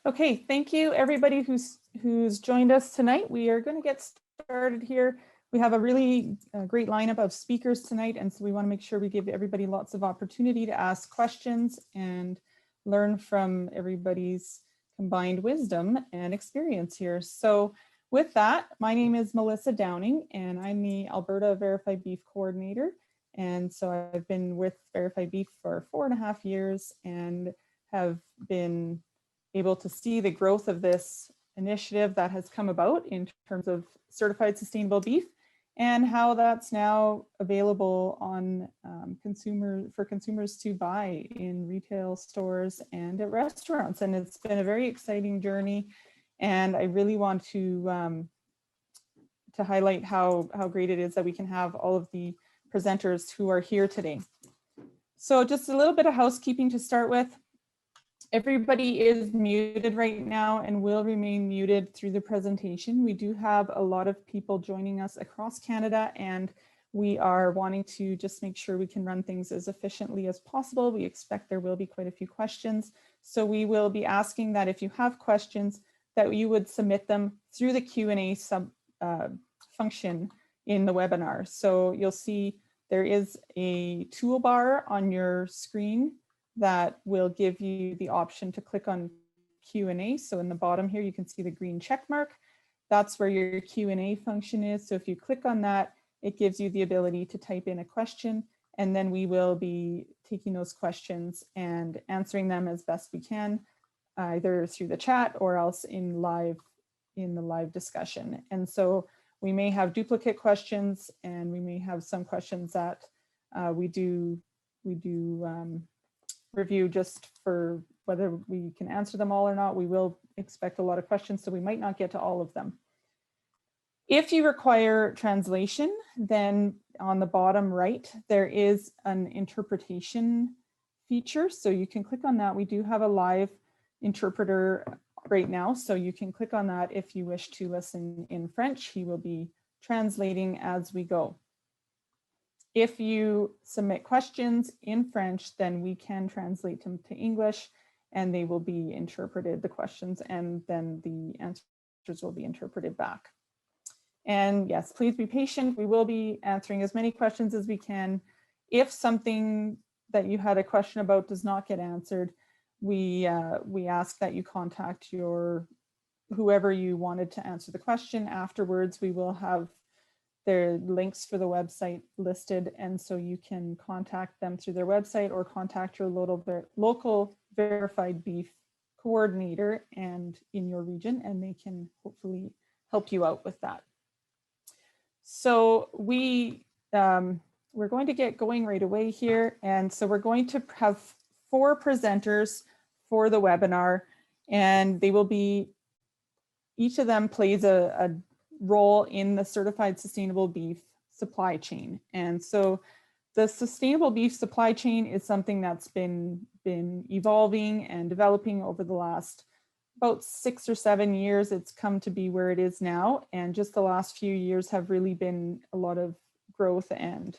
Okay, thank you everybody who's joined us tonight. We are going to get started here. We have a really great lineup of speakers tonight, and so we want to make sure we give everybody lots of opportunity to ask questions and learn from everybody's combined wisdom and experience here. So with that, my name is Melissa Downing, and I'm the Alberta Verified Beef Coordinator. And so I've been with Verified Beef for 4.5 years and have been able to see the growth of this initiative that has come about in terms of certified sustainable beef and how that's now available on for consumers to buy in retail stores and at restaurants. And it's been a very exciting journey. And I really want to highlight how great it is that we can have all of the presenters who are here today. So just a little bit of housekeeping to start with. Everybody is muted right now and will remain muted through the presentation. We do have a lot of people joining us across Canada, and we are wanting to just make sure we can run things as efficiently as possible. We expect there will be quite a few questions. So we will be asking that if you have questions, that you would submit them through the Q&A function in the webinar. So you'll see there is a toolbar on your screen that will give you the option to click on Q&A. So in the bottom here, you can see the green check mark. That's where your Q&A function is. So if you click on that, it gives you the ability to type in a question, and then we will be taking those questions and answering them as best we can, either through the chat or else in the live discussion. And so we may have duplicate questions, and we may have some questions that we do review just for whether we can answer them all or not. We will expect a lot of questions, so we might not get to all of them. If you require translation, then on the bottom right, there is an interpretation feature. So you can click on that. We do have a live interpreter right now, so you can click on that if you wish to listen in French. He will be translating as we go. If you submit questions in French, then we can translate them to English, and they will be interpreted, the questions, and then the answers will be interpreted back. And yes, please be patient. We will be answering as many questions as we can. If something that you had a question about does not get answered, we ask that you contact whoever you wanted to answer the question. Afterwards, we will have their links for the website listed, and so you can contact them through their website or contact your local verified beef coordinator and in your region, and they can hopefully help you out with that. So we're going to get going right away here, and so we're going to have 4 presenters for the webinar, and they will be, each of them plays a role in the certified sustainable beef supply chain. And so the sustainable beef supply chain is something that's been evolving and developing over the last about 6 or 7 years. It's come to be where it is now, and just the last few years have really been a lot of growth and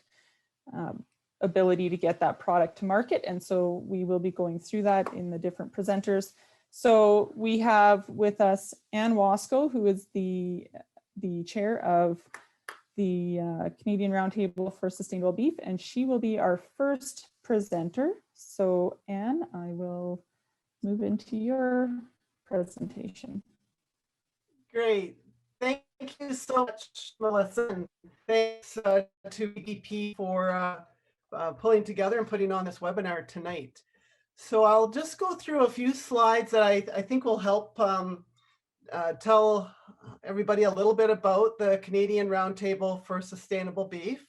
ability to get that product to market. And so we will be going through that in the different presenters. So we have with us Anne Wasco, who is the chair of the Canadian Roundtable for Sustainable Beef, and she will be our first presenter. So Anne, I will move into your presentation. Great. Thank you so much, Melissa, and thanks to VDP for pulling together and putting on this webinar tonight. So I'll just go through a few slides that I think will help tell everybody a little bit about the Canadian Roundtable for Sustainable Beef.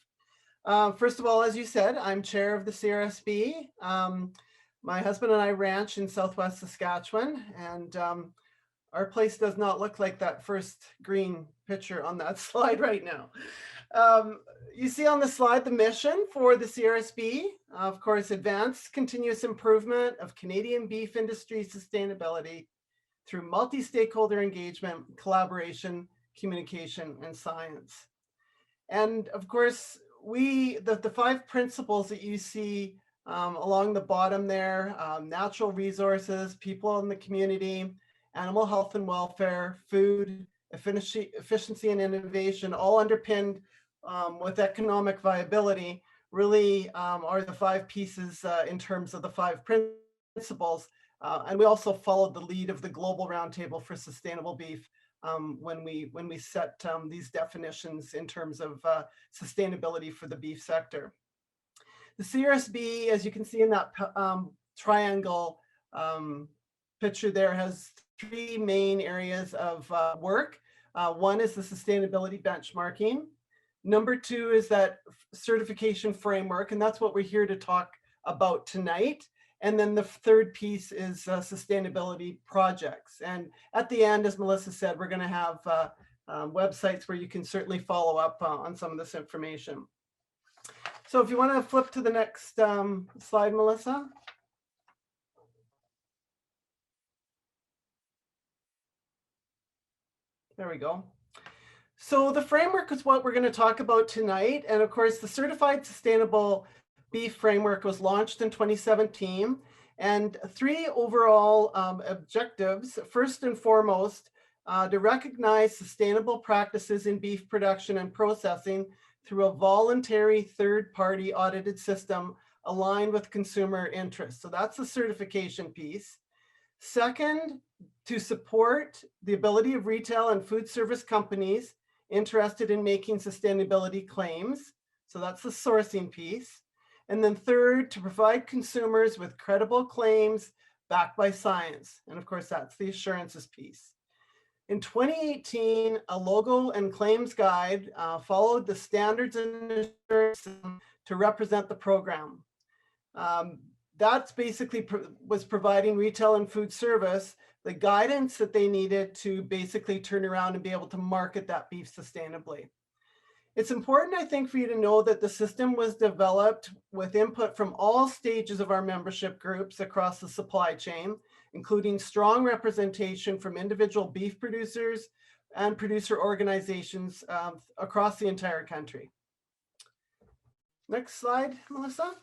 First of all, as you said, I'm chair of the CRSB. My husband and I ranch in Southwest Saskatchewan, and our place does not look like that first green picture on that slide right now. You see on the slide the mission for the CRSB, of course, advance continuous improvement of Canadian beef industry sustainability through multi-stakeholder engagement, collaboration, communication, and science. And of course, the 5 principles that you see along the bottom there, natural resources, people in the community, animal health and welfare, food, efficiency and innovation, all underpinned with economic viability, really are the 5 pieces in terms of the 5 principles. And we also followed the lead of the Global Roundtable for Sustainable Beef when we set these definitions in terms of sustainability for the beef sector. The CRSB, as you can see in that triangle picture there, has 3 main areas of work. One is the sustainability benchmarking. Number 2 is that certification framework, and that's what we're here to talk about tonight. And then the 3rd piece is sustainability projects. And at the end, as Melissa said, we're going to have websites where you can certainly follow up on some of this information. So if you want to flip to the next slide, Melissa. There we go. So the framework is what we're going to talk about tonight. And of course, the Certified Sustainable Beef Framework was launched in 2017. And 3 overall objectives. First and foremost, to recognize sustainable practices in beef production and processing through a voluntary third-party audited system aligned with consumer interests. So that's the certification piece. Second, to support the ability of retail and food service companies interested in making sustainability claims. So that's the sourcing piece. And then third, to provide consumers with credible claims backed by science. And of course, that's the assurances piece. In 2018, a logo and claims guide followed the standards and assurance to represent the program. That's basically was providing retail and food service the guidance that they needed to basically turn around and be able to market that beef sustainably. It's important, I think, for you to know that the system was developed with input from all stages of our membership groups across the supply chain, including strong representation from individual beef producers and producer organizations across the entire country. Next slide, Melissa.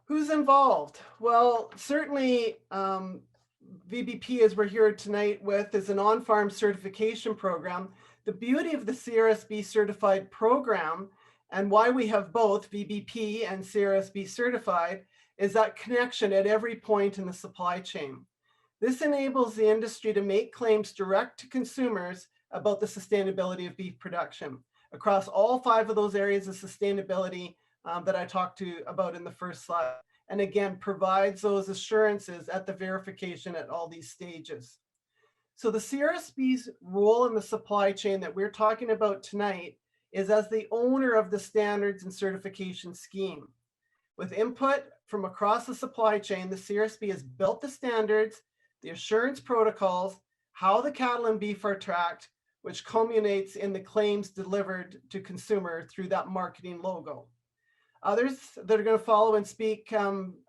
Who's involved? Well, certainly VBP, as we're here tonight with, is an on-farm certification program. The beauty of the CRSB certified program and why we have both VBP and CRSB certified is that connection at every point in the supply chain. This enables the industry to make claims direct to consumers about the sustainability of beef production across all 5 of those areas of sustainability that I talked to about in the first slide. And again, provides those assurances at the verification at all these stages. So the CRSB's role in the supply chain that we're talking about tonight is as the owner of the standards and certification scheme. With input from across the supply chain, the CRSB has built the standards, the assurance protocols, how the cattle and beef are tracked, which culminates in the claims delivered to consumer through that marketing logo. Others that are going to follow and speak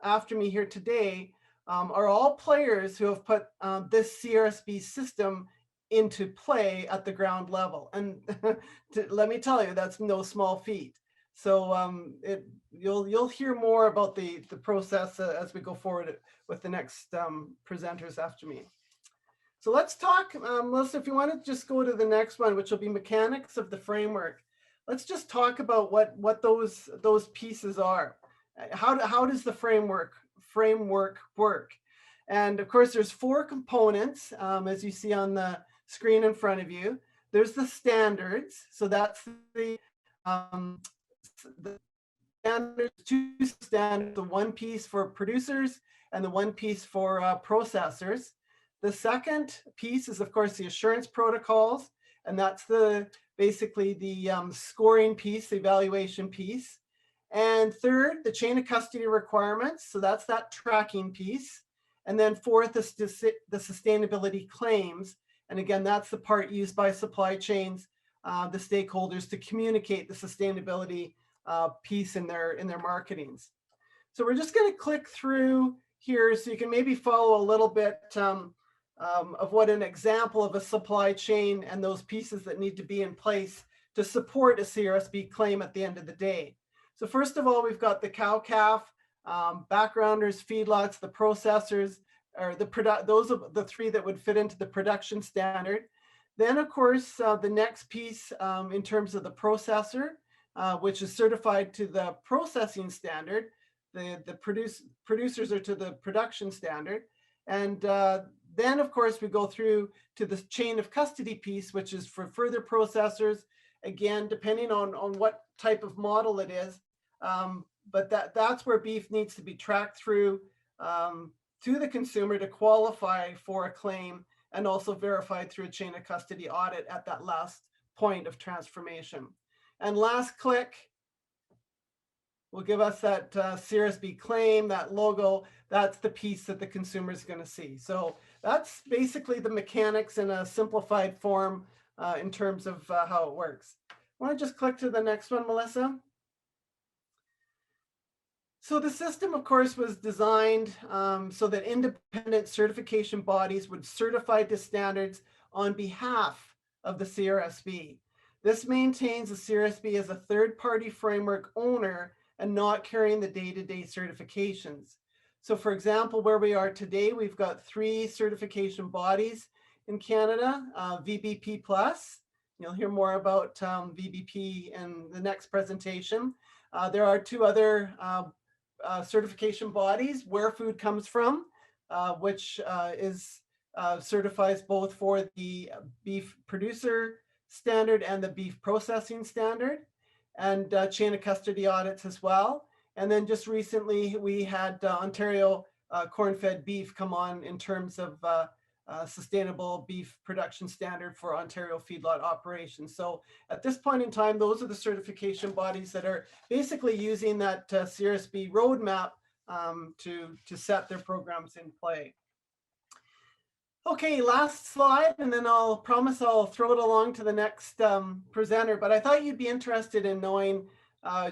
after me here today are all players who have put this CRSB system into play at the ground level. And let me tell you, that's no small feat. So you'll hear more about the process as we go forward with the next presenters after me. So let's talk, Melissa, if you want to just go to the next one, which will be mechanics of the framework. Let's just talk about what those pieces are. How does the framework work? And of course, there's 4 components, as you see on the screen in front of you. There's the standards. So that's the standards, 2 standards, the 1 piece for producers and the 1 piece for processors. The second piece is, of course, the assurance protocols, and that's basically the scoring piece, the evaluation piece. And third, the chain of custody requirements. So that's that tracking piece. And then fourth, the sustainability claims. And again, that's the part used by supply chains, the stakeholders, to communicate the sustainability piece in their marketings. So we're just going to click through here so you can maybe follow a little bit of what an example of a supply chain and those pieces that need to be in place to support a CRSB claim at the end of the day. So first of all, we've got the cow-calf backgrounders, feedlots, the processors, or those are the three that would fit into the production standard. Then, of course, the next piece in terms of the processor, which is certified to the processing standard. The producers are to the production standard. And then, of course, we go through to the chain of custody piece, which is for further processors, again, depending on what type of model it is. But that's where beef needs to be tracked through to the consumer to qualify for a claim, and also verified through a chain of custody audit at that last point of transformation. And last click will give us that CRSB claim, that logo. That's the piece that the consumer is going to see. So that's basically the mechanics in a simplified form in terms of how it works. I want to just click to the next one, Melissa. So the system, of course, was designed so that independent certification bodies would certify to standards on behalf of the CRSB. This maintains the CRSB as a third-party framework owner and not carrying the day-to-day certifications. So for example, where we are today, we've got 3 certification bodies in Canada, VBP+. You'll hear more about VBP in the next presentation. There are 2 other certification bodies, Where Food Comes From, which certifies both for the beef producer standard and the beef processing standard, and chain of custody audits as well. And then just recently we had Ontario corn-fed beef come on in terms of sustainable beef production standard for Ontario feedlot operations. So at this point in time, those are the certification bodies that are basically using that CRSB roadmap to set their programs in play. Okay, last slide, and then I'll promise I'll throw it along to the next presenter. But I thought you'd be interested in knowing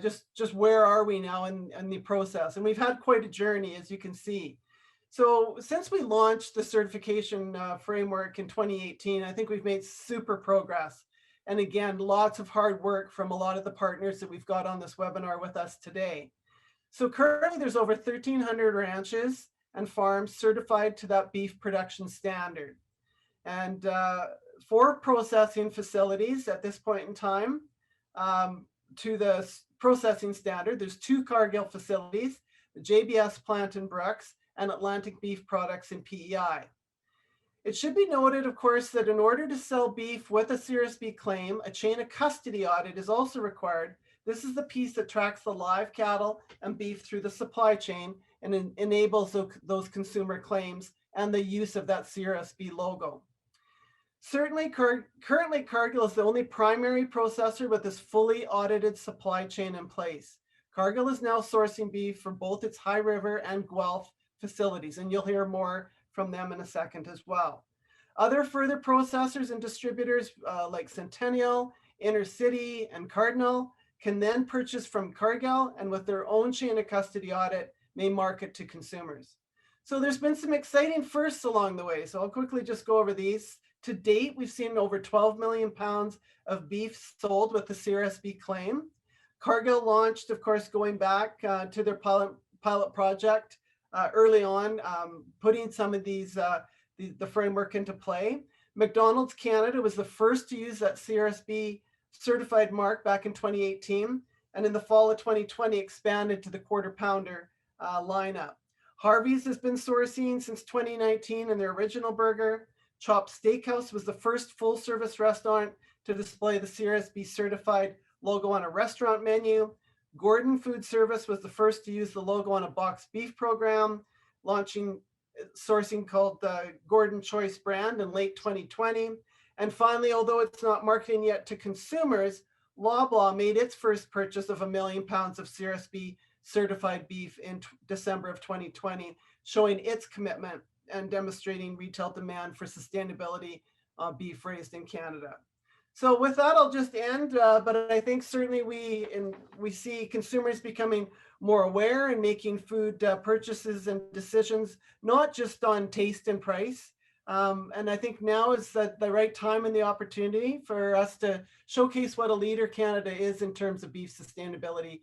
just where are we now in the process. And we've had quite a journey, as you can see. So since we launched the certification framework in 2018, I think we've made super progress. And again, lots of hard work from a lot of the partners that we've got on this webinar with us today. So currently there's over 1,300 ranches and farms certified to that beef production standard. And for processing facilities at this point in time, to the processing standard, there's 2 Cargill facilities, the JBS plant in Brooks and Atlantic Beef Products in PEI. It should be noted, of course, that in order to sell beef with a CRSB claim, a chain of custody audit is also required. This is the piece that tracks the live cattle and beef through the supply chain and enables those consumer claims and the use of that CRSB logo. Certainly, currently Cargill is the only primary processor with this fully audited supply chain in place. Cargill is now sourcing beef for both its High River and Guelph facilities, and you'll hear more from them in a second as well. Other further processors and distributors like Centennial, Intercity, and Cardinal can then purchase from Cargill and with their own chain of custody audit may market to consumers. So there's been some exciting firsts along the way. So I'll quickly just go over these. To date, we've seen over 12 million pounds of beef sold with the CRSB claim. Cargill launched, of course, going back to their pilot project early on, putting some of these, the framework into play. McDonald's Canada was the first to use that CRSB certified mark back in 2018, and in the fall of 2020 expanded to the quarter pounder lineup. Harvey's has been sourcing since 2019 in their original burger. Chopped Steakhouse was the first full service restaurant to display the CRSB certified logo on a restaurant menu. Gordon Food Service was the first to use the logo on a boxed beef program, launching sourcing called the Gordon Choice brand in late 2020. And finally, although it's not marketing yet to consumers, Loblaw made its first purchase of 1 million pounds of CRSB certified beef in December of 2020, showing its commitment and demonstrating retail demand for sustainability beef raised in Canada. So with that, I'll just end, but I think certainly we see consumers becoming more aware and making food purchases and decisions, not just on taste and price. And I think now is the right time and the opportunity for us to showcase what a leader Canada is in terms of beef sustainability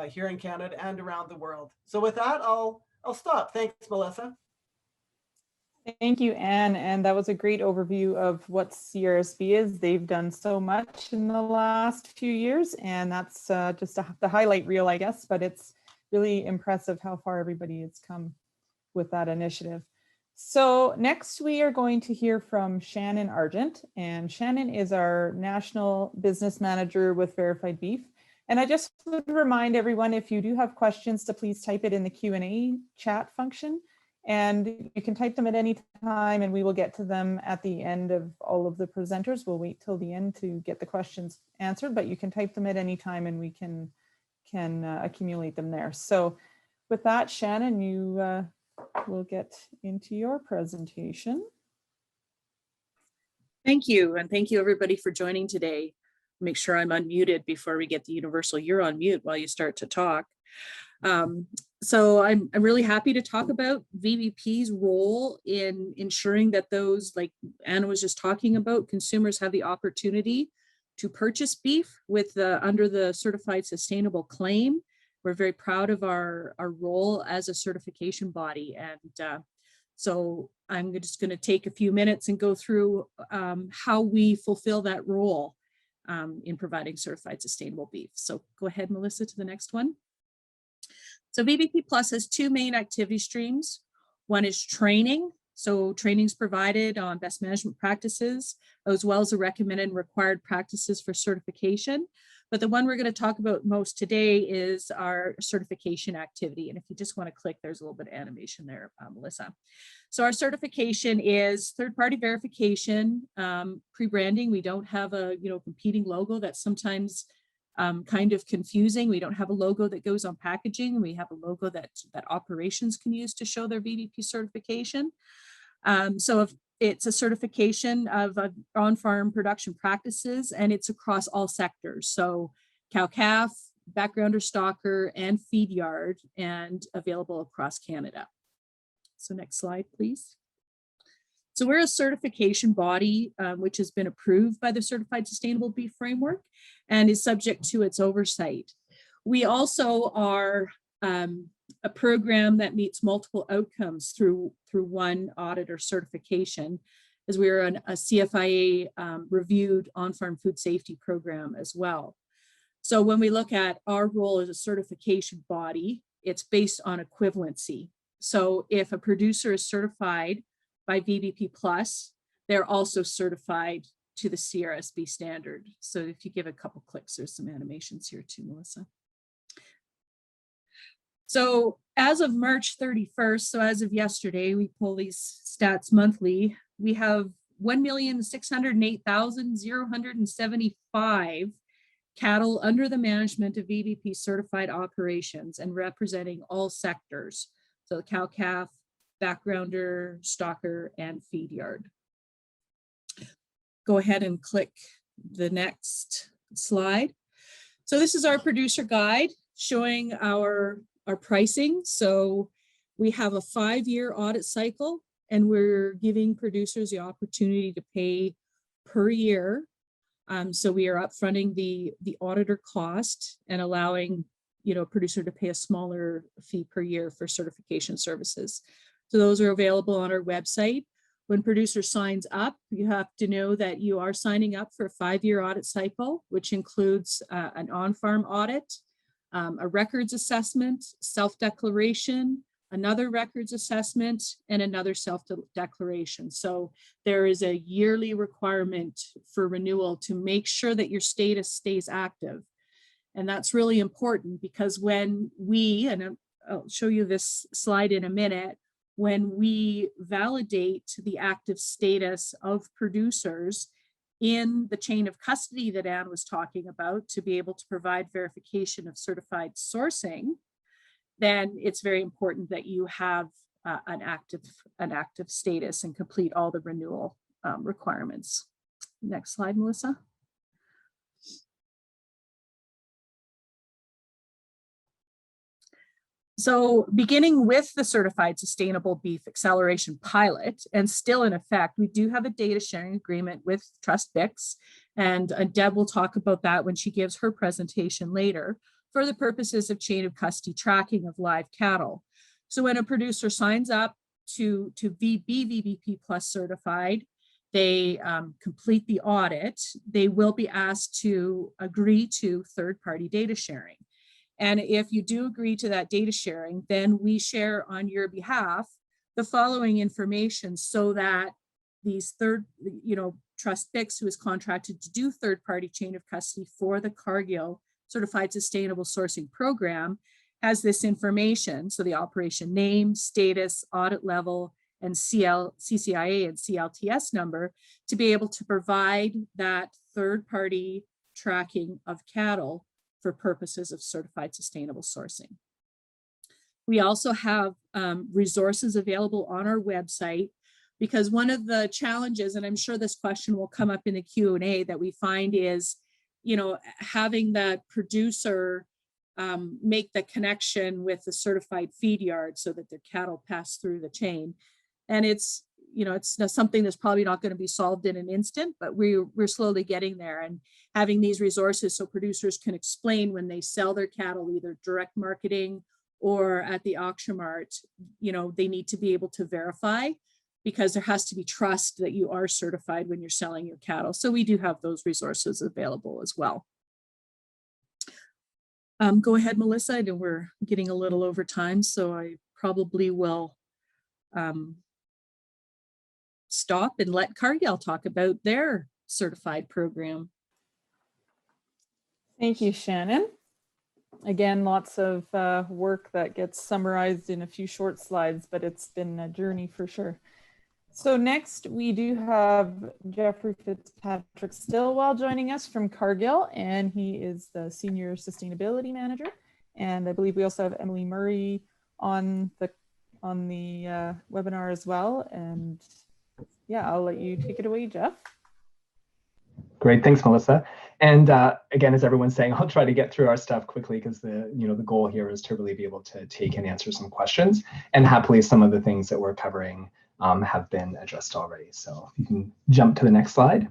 here in Canada and around the world. So with that, I'll stop. Thanks, Melissa. Thank you, Anne. And that was a great overview of what CRSB is. They've done so much in the last few years, and that's just the highlight reel, I guess, but it's really impressive how far everybody has come with that initiative. So next we are going to hear from Shannon Argent, and Shannon is our National Business Manager with Verified Beef. And I just would remind everyone, if you do have questions, to please type it in the Q&A chat function. And you can type them at any time and we will get to them at the end of all of the presenters. We'll wait till the end to get the questions answered, but you can type them at any time and we can accumulate them there. So with that, Shannon, you will get into your presentation. Thank you. And thank you everybody for joining today. Make sure I'm unmuted before we get the universal "you're on mute" while you start to talk. So I'm really happy to talk about VBP's role in ensuring that those, like Anna was just talking about, consumers have the opportunity to purchase beef with under the certified sustainable claim. We're very proud of our role as a certification body. And so I'm just going to take a few minutes and go through how we fulfill that role in providing certified sustainable beef. So go ahead, Melissa, to the next one. So VBP Plus has two main activity streams. One is training. So training's provided on best management practices, as well as the recommended and required practices for certification. But the one we're going to talk about most today is our certification activity. And if you just want to click, there's a little bit of animation there, Melissa. So our certification is third-party verification, pre-branding. We don't have a competing logo that's sometimes kind of confusing. We don't have a logo that goes on packaging. We have a logo that operations can use to show their VBP certification. So if it's a certification of on-farm production practices, and it's across all sectors. So cow-calf, backgrounder, stalker, and feed yard, and available across Canada. So next slide, please. So we're a certification body, which has been approved by the Certified Sustainable Beef Framework and is subject to its oversight. We also are a program that meets multiple outcomes through one audit or certification, as we are a CFIA reviewed on-farm food safety program as well. So when we look at our role as a certification body, it's based on equivalency. So if a producer is certified by VBP Plus, they're also certified to the CRSB standard. So if you give a couple clicks, there's some animations here too, Melissa. So as of March 31st, so as of yesterday, we pull these stats monthly, we have 1,608,075 cattle under the management of VBP certified operations and representing all sectors. So cow-calf, backgrounder, stalker, and feed yard. Go ahead and click the next slide. So this is our producer guide showing our pricing. So we have a 5-year audit cycle, and we're giving producers the opportunity to pay per year. So we are upfronting the auditor cost and allowing a producer to pay a smaller fee per year for certification services. So those are available on our website. When producer signs up, you have to know that you are signing up for a 5-year audit cycle, which includes an on-farm audit, a records assessment, self-declaration, another records assessment, and another self-declaration. So there is a yearly requirement for renewal to make sure that your status stays active. And that's really important because when we, and I'll show you this slide in a minute, when we validate the active status of producers in the chain of custody that Anne was talking about to be able to provide verification of certified sourcing, then it's very important that you have an active status and complete all the renewal requirements. Next slide, Melissa. So beginning with the Certified Sustainable Beef Acceleration Pilot, and still in effect, we do have a data sharing agreement with TrustBIX, and Deb will talk about that when she gives her presentation later. for the purposes of chain of custody tracking of live cattle. So when a producer signs up to be VBP Plus certified, they complete the audit, they will be asked to agree to third-party data sharing. And if you do agree to that data sharing, then we share on your behalf the following information so that these TrustBIX, who is contracted to do third-party chain of custody for the Cargill Certified Sustainable Sourcing Program, has this information. So the operation name, status, audit level, and CCIA and CLTS number to be able to provide that third-party tracking of cattle for purposes of certified sustainable sourcing. We also have resources available on our website, because one of the challenges, and I'm sure this question will come up in the Q&A, that we find is, having that producer make the connection with the certified feed yard so that their cattle pass through the chain. And it's something that's probably not going to be solved in an instant, but we're slowly getting there, and having these resources so producers can explain when they sell their cattle, either direct marketing or at the auction mart, they need to be able to verify, because there has to be trust that you are certified when you're selling your cattle. So we do have those resources available as well. Go ahead, Melissa. I know we're getting a little over time, so I probably will stop and let Cargill talk about their certified program. Thank you, Shannon. Again, lots of work that gets summarized in a few short slides, but it's been a journey for sure. So next we do have Jeffrey Fitzpatrick Stillwell joining us from Cargill, and he is the Senior Sustainability Manager. And I believe we also have Emily Murray on the webinar as well. And yeah, I'll let you take it away, Jeff. Great, thanks, Melissa. And again, as everyone's saying, I'll try to get through our stuff quickly, because the goal here is to really be able to take and answer some questions. And happily, some of the things that we're covering have been addressed already. So you can jump to the next slide.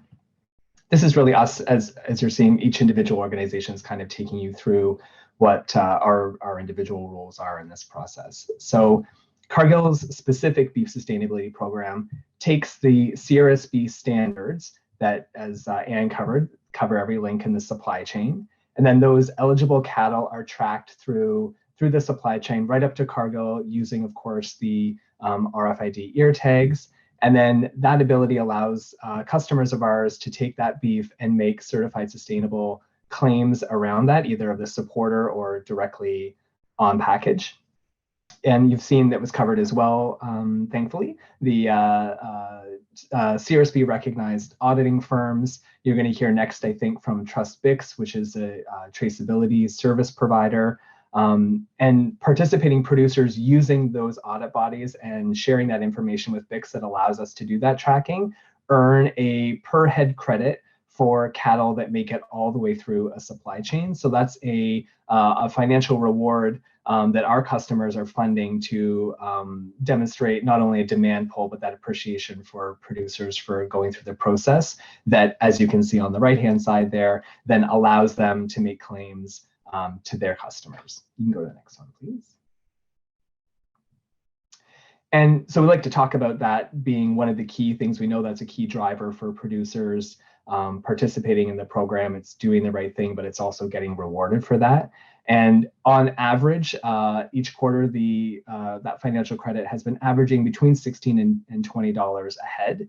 This is really us, as you're seeing, each individual organization is kind of taking you through what our individual roles are in this process. So Cargill's specific beef sustainability program takes the CRSB standards that, as Anne covered, cover every link in the supply chain. And then those eligible cattle are tracked through the supply chain right up to Cargill, using, of course, the RFID ear tags. And then that ability allows customers of ours to take that beef and make certified sustainable claims around that, either of the supporter or directly on package. And you've seen that was covered as well, thankfully, the CRSB recognized auditing firms. You're going to hear next, I think, from TrustBIX, which is a traceability service provider, and participating producers using those audit bodies and sharing that information with BIX that allows us to do that tracking, earn a per head credit for cattle that make it all the way through a supply chain. So that's a financial reward that our customers are funding to demonstrate not only a demand pull, but that appreciation for producers for going through the process that, as you can see on the right-hand side there, then allows them to make claims to their customers. You can go to the next one, please. And so we like to talk about that being one of the key things. We know that's a key driver for producers participating in the program. It's doing the right thing, but it's also getting rewarded for that. And on average, each quarter, that financial credit has been averaging between $16 and $20 a head.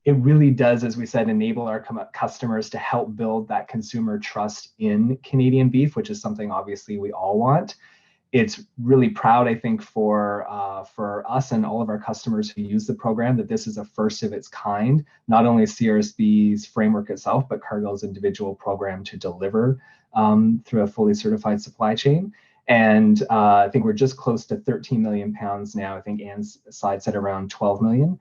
It really does, as we said, enable our customers to help build that consumer trust in Canadian beef, which is something obviously we all want. It's really proud, I think, for us and all of our customers who use the program, that this is a first of its kind, not only CRSB's framework itself, but Cargill's individual program to deliver through a fully certified supply chain. And I think we're just close to 13 million pounds now. I think Anne's slide said around 12 million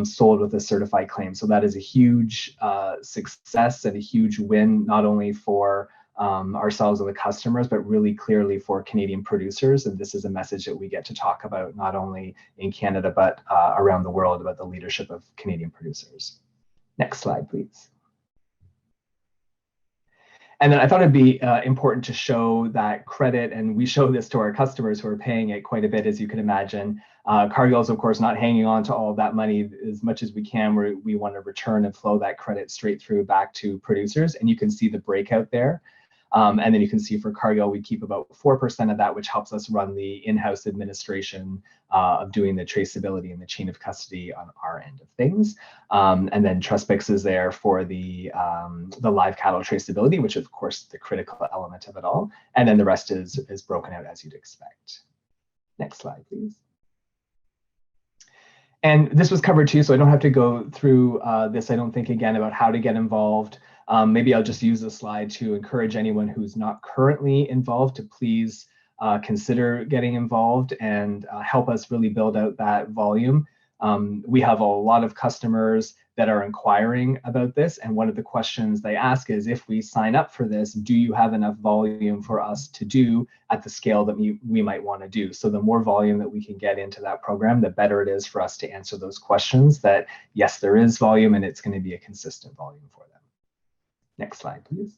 sold with a certified claim. So that is a huge success and a huge win, not only for ourselves and the customers, but really clearly for Canadian producers. And this is a message that we get to talk about not only in Canada, but around the world, about the leadership of Canadian producers. Next slide, please. And then I thought it'd be important to show that credit, and we show this to our customers who are paying it quite a bit, as you can imagine. Cargill is, of course, not hanging on to all of that money as much as we can. We want to return and flow that credit straight through back to producers, and you can see the breakout there. And then you can see for Cargill, we keep about 4% of that, which helps us run the in-house administration of doing the traceability and the chain of custody on our end of things. And then TrustBIX is there for the live cattle traceability, which is, of course, the critical element of it all. And then the rest is broken out as you'd expect. Next slide, please. And this was covered too, so I don't have to go through this, I don't think, again, about how to get involved. Maybe I'll just use this slide to encourage anyone who's not currently involved to please consider getting involved and help us really build out that volume. We have a lot of customers that are inquiring about this, and one of the questions they ask is, if we sign up for this, do you have enough volume for us to do at the scale that we might want to do? So the more volume that we can get into that program, the better it is for us to answer those questions that, yes, there is volume and it's going to be a consistent volume for them. Next slide, please.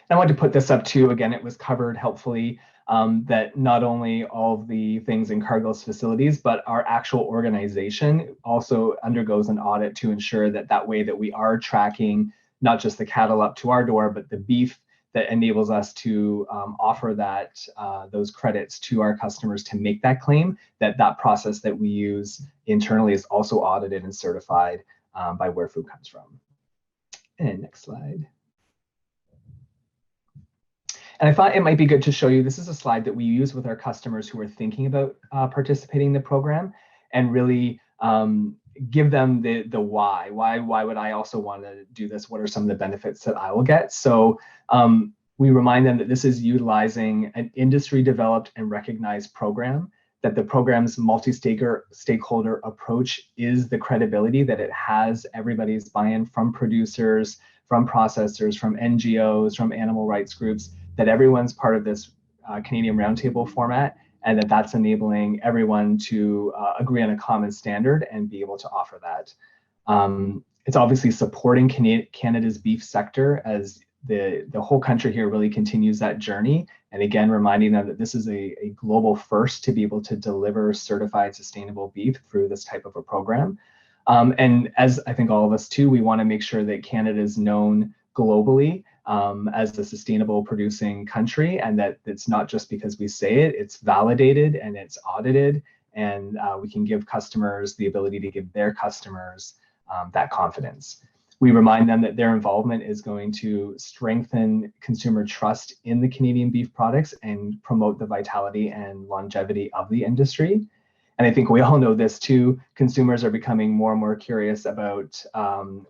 And I want to put this up too. Again, it was covered helpfully that not only all of the things in Cargill's facilities, but our actual organization also undergoes an audit to ensure that that way that we are tracking not just the cattle up to our door, but the beef that enables us to offer that those credits to our customers to make that claim, that process that we use internally is also audited and certified by Where Food Comes From. And next slide. And I thought it might be good to show you, this is a slide that we use with our customers who are thinking about participating in the program, and really give them the why. Why would I also want to do this? What are some of the benefits that I will get? So we remind them that this is utilizing an industry developed and recognized program, that the program's multi-stakeholder approach is the credibility that it has everybody's buy-in from producers, from processors, from NGOs, from animal rights groups, that everyone's part of this Canadian Roundtable format, and that's enabling everyone to agree on a common standard and be able to offer that. It's obviously supporting Canada's beef sector as the whole country here really continues that journey. And again, reminding them that this is a global first to be able to deliver certified sustainable beef through this type of a program. And as I think all of us too, we want to make sure that Canada is known globally as a sustainable producing country, and that it's not just because we say it, it's validated and it's audited, and we can give customers the ability to give their customers that confidence. We remind them that their involvement is going to strengthen consumer trust in the Canadian beef products and promote the vitality and longevity of the industry. And I think we all know this too, consumers are becoming more and more curious about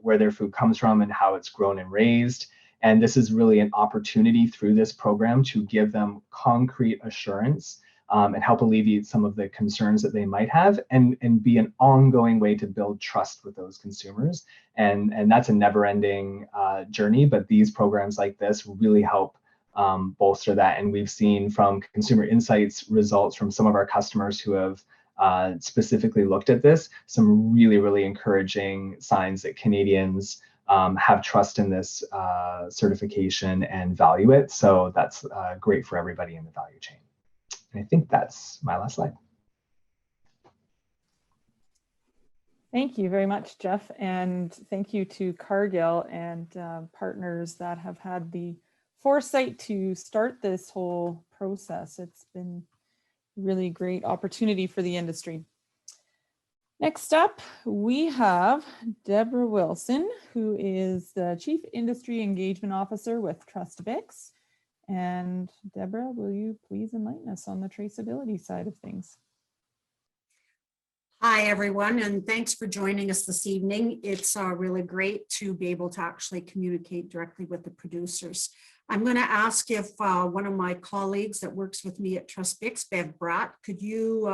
where their food comes from and how it's grown and raised. And this is really an opportunity through this program to give them concrete assurance and help alleviate some of the concerns that they might have, and be an ongoing way to build trust with those consumers. And that's a never-ending journey, but these programs like this really help bolster that. And we've seen from consumer insights results from some of our customers who have specifically looked at this, some really, really encouraging signs that Canadians have trust in this certification and value it. So that's great for everybody in the value chain. And I think that's my last slide. Thank you very much, Jeff. And thank you to Cargill and partners that have had the foresight to start this whole process. It's been a really great opportunity for the industry. Next up, we have Deborah Wilson, who is the Chief Industry Engagement Officer with TrustBIX. And Deborah, will you please enlighten us on the traceability side of things? Hi, everyone, and thanks for joining us this evening. It's really great to be able to actually communicate directly with the producers. I'm going to ask if one of my colleagues that works with me at TrustBIX, Bev Bratt, could you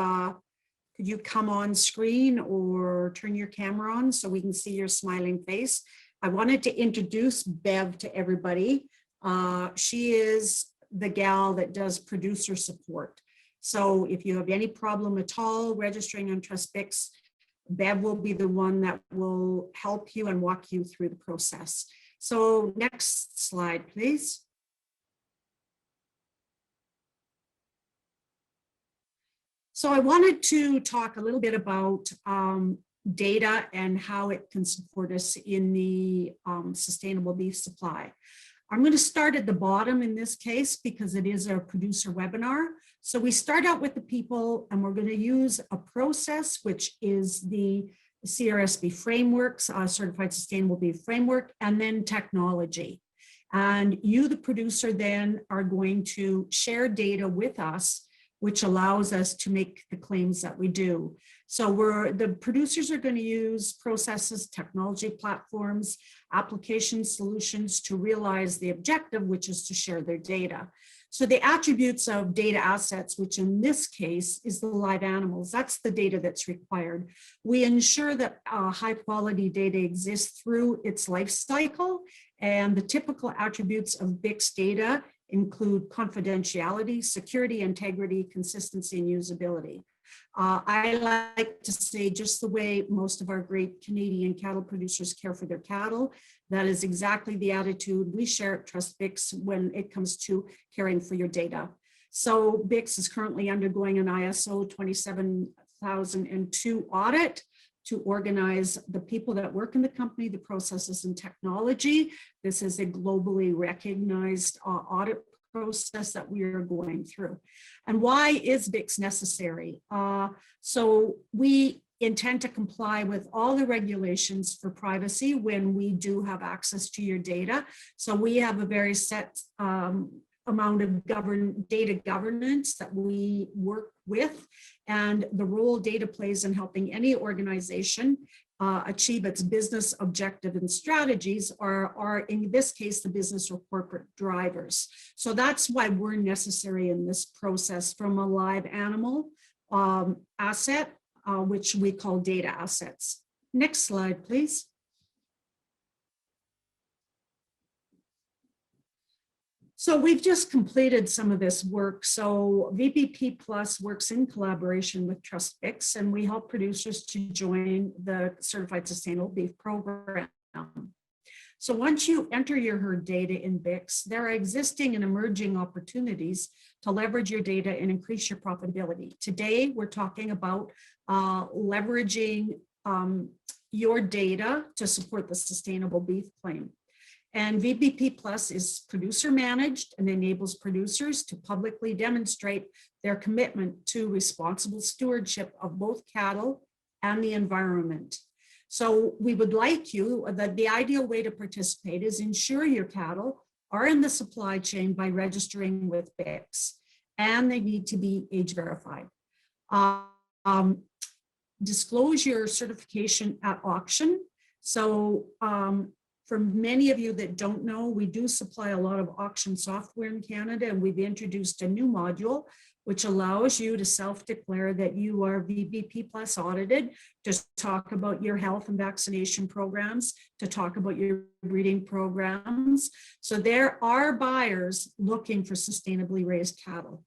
come on screen or turn your camera on so we can see your smiling face? I wanted to introduce Bev to everybody. She is the gal that does producer support. So if you have any problem at all registering on TrustBIX, Bev will be the one that will help you and walk you through the process. So next slide, please. So I wanted to talk a little bit about data and how it can support us in the sustainable beef supply. I'm going to start at the bottom in this case because it is a producer webinar. So we start out with the people, and we're going to use a process, which is the CRSB frameworks, Certified Sustainable Beef Framework, and then technology. And you, the producer, then are going to share data with us, which allows us to make the claims that we do. So the producers are going to use processes, technology platforms, application solutions to realize the objective, which is to share their data. So the attributes of data assets, which in this case is the live animals, that's the data that's required. We ensure that high quality data exists through its life cycle, and the typical attributes of BIX data include confidentiality, security, integrity, consistency, and usability. I like to say, just the way most of our great Canadian cattle producers care for their cattle, that is exactly the attitude we share at TrustBIX when it comes to caring for your data. So BIX is currently undergoing an ISO 27002 audit to organize the people that work in the company, the processes and technology. This is a globally recognized audit process that we are going through. And why is BIX necessary? So we intend to comply with all the regulations for privacy when we do have access to your data. So we have a very set amount of data governance that we work with, and the role data plays in helping any organization achieve its business objective and strategies are in this case the business or corporate drivers. So that's why we're necessary in this process from a live animal asset, which we call data assets. Next slide, please. So we've just completed some of this work. So VBP Plus works in collaboration with TrustBIX, and we help producers to join the Certified Sustainable Beef Program. So once you enter your herd data in BIX, there are existing and emerging opportunities to leverage your data and increase your profitability. Today, we're talking about leveraging your data to support the sustainable beef claim. And VBP Plus is producer managed and enables producers to publicly demonstrate their commitment to responsible stewardship of both cattle and the environment. So we would like you, that the ideal way to participate is ensure your cattle are in the supply chain by registering with BIX, and they need to be age verified. Disclose your certification at auction. So for many of you that don't know, we do supply a lot of auction software in Canada, and we've introduced a new module which allows you to self-declare that you are VBP Plus audited, to talk about your health and vaccination programs, to talk about your breeding programs. So there are buyers looking for sustainably raised cattle.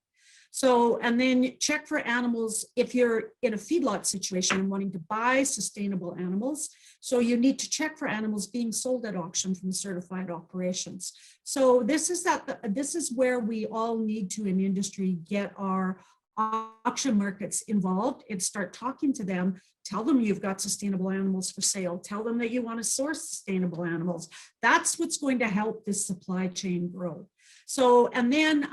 So, and then check for animals if you're in a feedlot situation and wanting to buy sustainable animals. So you need to check for animals being sold at auction from certified operations. So this is where we all need to in industry get our auction markets involved and start talking to them. Tell them you've got sustainable animals for sale. Tell them that you want to source sustainable animals. That's what's going to help this supply chain grow. So, and then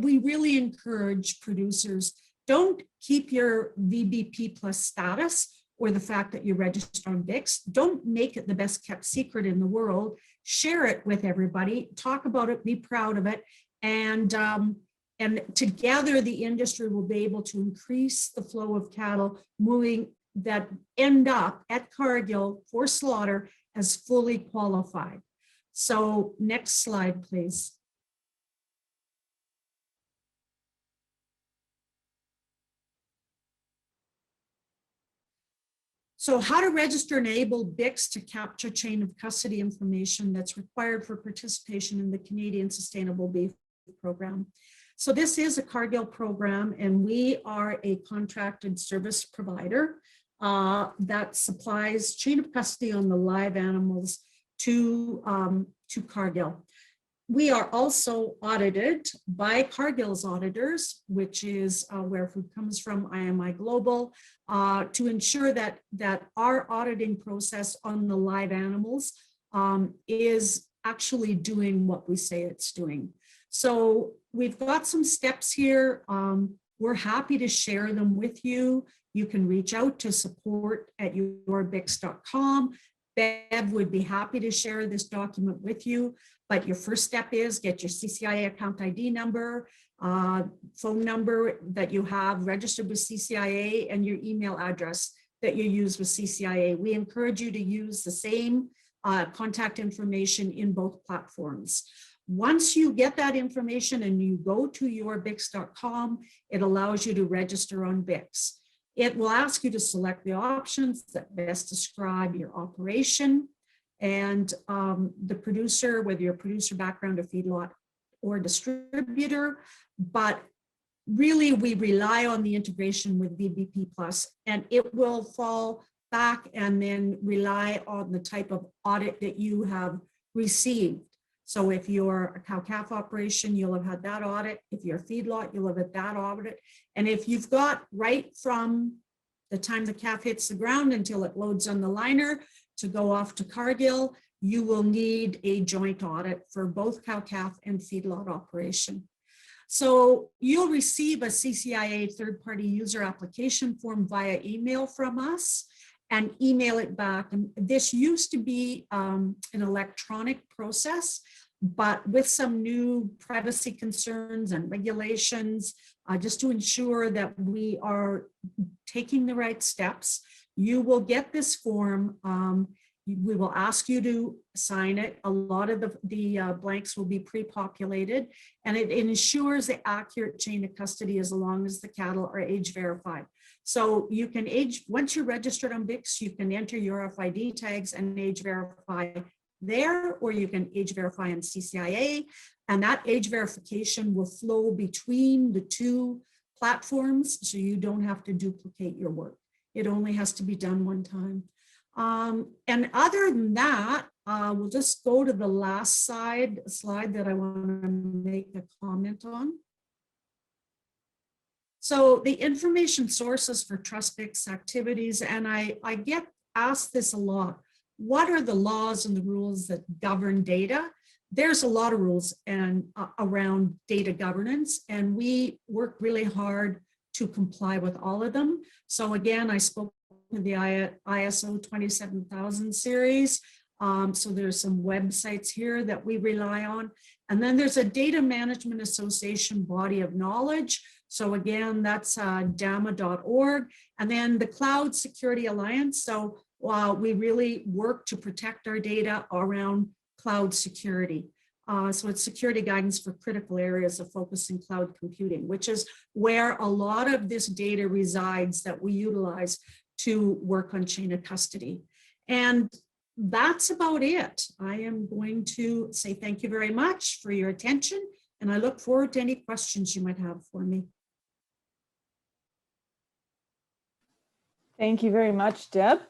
we really encourage producers, don't keep your VBP Plus status or the fact that you're registered on BIX. Don't make it the best kept secret in the world. Share it with everybody, talk about it, be proud of it. And together the industry will be able to increase the flow of cattle moving that end up at Cargill for slaughter as fully qualified. So next slide, please. So how to register and enable BIX to capture chain of custody information that's required for participation in the Canadian Sustainable Beef Program. So this is a Cargill program, and we are a contracted service provider that supplies chain of custody on the live animals to Cargill. We are also audited by Cargill's auditors, which is where food comes from, IMI Global, to ensure that our auditing process on the live animals is actually doing what we say it's doing. So we've got some steps here. We're happy to share them with you. You can reach out to support@yourbix.com. Bev would be happy to share this document with you. But your first step is get your CCIA account ID number, phone number that you have registered with CCIA, and your email address that you use with CCIA. We encourage you to use the same contact information in both platforms. Once you get that information and you go to yourbix.com, it allows you to register on BIX. It will ask you to select the options that best describe your operation and the producer, whether you're a producer background, a feedlot, or a distributor. But really, we rely on the integration with VBP Plus, and it will fall back and then rely on the type of audit that you have received. So if you're a cow-calf operation, you'll have had that audit. If you're a feedlot, you'll have had that audit. And if you've got right from the time the calf hits the ground until it loads on the liner to go off to Cargill, you will need a joint audit for both cow-calf and feedlot operation. So you'll receive a CCIA third-party user application form via email from us and email it back. And this used to be an electronic process, but with some new privacy concerns and regulations, just to ensure that we are taking the right steps, you will get this form. We will ask you to sign it. A lot of the blanks will be pre-populated, and it ensures the accurate chain of custody as long as the cattle are age verified. So you can once you're registered on BIX, you can enter your RFID tags and age verify there, or you can age verify in CCIA, and that age verification will flow between the two platforms, so you don't have to duplicate your work. It only has to be done one time. And other than that, we'll just go to the last slide that I want to make a comment on. So the information sources for TrustBIX activities, and I get asked this a lot. What are the laws and the rules that govern data? There's a lot of rules and around data governance, and we work really hard to comply with all of them. So again, I spoke with the ISO 27000 series. So there's some websites here that we rely on. And then there's a Data Management Association body of knowledge. So again, that's dama.org. And then the Cloud Security Alliance. So we really work to protect our data around cloud security. So it's security guidance for critical areas of focus in cloud computing, which is where a lot of this data resides that we utilize to work on chain of custody. And that's about it. I am going to say thank you very much for your attention, and I look forward to any questions you might have for me. Thank you very much, Deb.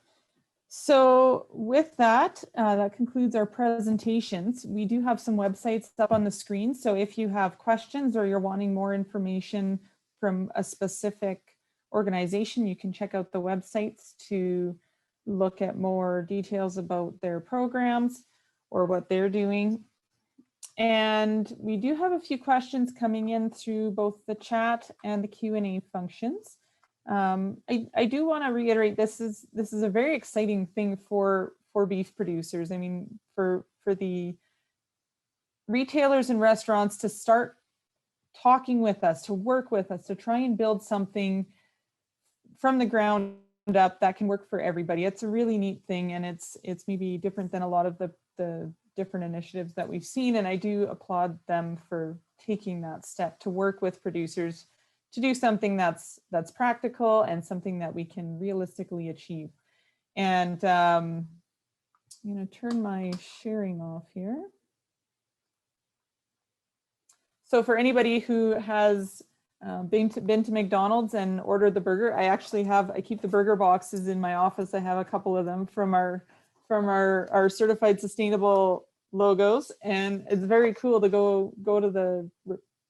So with that, that concludes our presentations. We do have some websites up on the screen. So if you have questions or you're wanting more information from a specific organization, you can check out the websites to look at more details about their programs or what they're doing. And we do have a few questions coming in through both the chat and the Q&A functions. I do want to reiterate, this is a very exciting thing for beef producers. I mean, for the retailers and restaurants to start talking with us, to work with us, to try and build something from the ground up that can work for everybody. It's a really neat thing, and it's maybe different than a lot of the different initiatives that we've seen, and I do applaud them for taking that step to work with producers to do something that's practical and something that we can realistically achieve. And I'm going to turn my sharing off here. So for anybody who has been to McDonald's and ordered the burger, I keep the burger boxes in my office. I have a couple of them from our from our certified sustainable logos, and it's very cool to go to the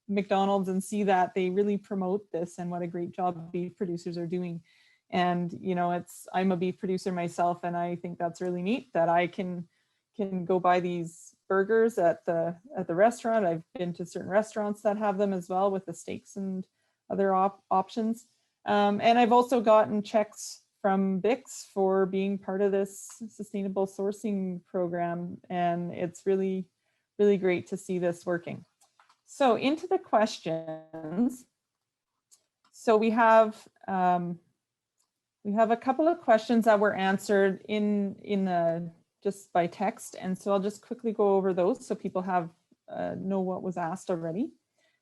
McDonald's and see that they really promote this and what a great job beef producers are doing. And you know, I'm a beef producer myself, and I think that's really neat that I can go buy these burgers at the restaurant. I've been to certain restaurants that have them as well, with the steaks and other options. And I've also gotten checks from BIX for being part of this sustainable sourcing program, and it's really, really great to see this working. So into the questions. So we have a couple of questions that were answered in just by text, and so I'll just quickly go over those so people have know what was asked already.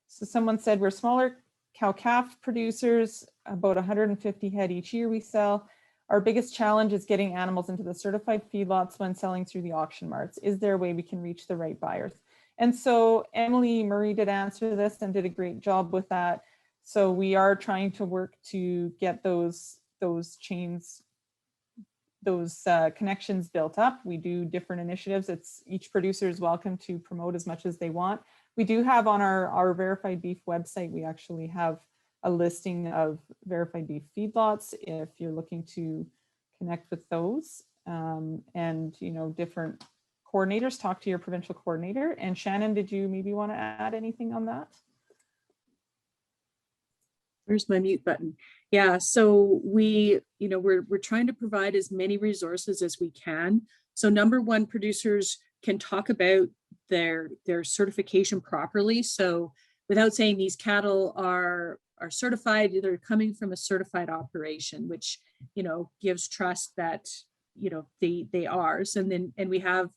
So someone said, we're smaller cow-calf producers, about 150 head each year we sell. Our biggest challenge is getting animals into the certified feedlots when selling through the auction marts. Is there a way we can reach the right buyers? And so Emily Murray did answer this and did a great job with that. So we are trying to work to get those chains, those connections built up. We do different initiatives. Each producer is welcome to promote as much as they want. We do have on our verified beef website, we actually have a listing of verified beef feedlots if you're looking to connect with those. And you know, different coordinators, talk to your provincial coordinator. And Shannon, did you maybe want to add anything on that? Where's my mute button? Yeah, so we're trying to provide as many resources as we can. So number one, producers can talk about their certification properly. So without saying these cattle are certified, they're coming from a certified operation, which, you know, gives trust that, you know, they are. And we have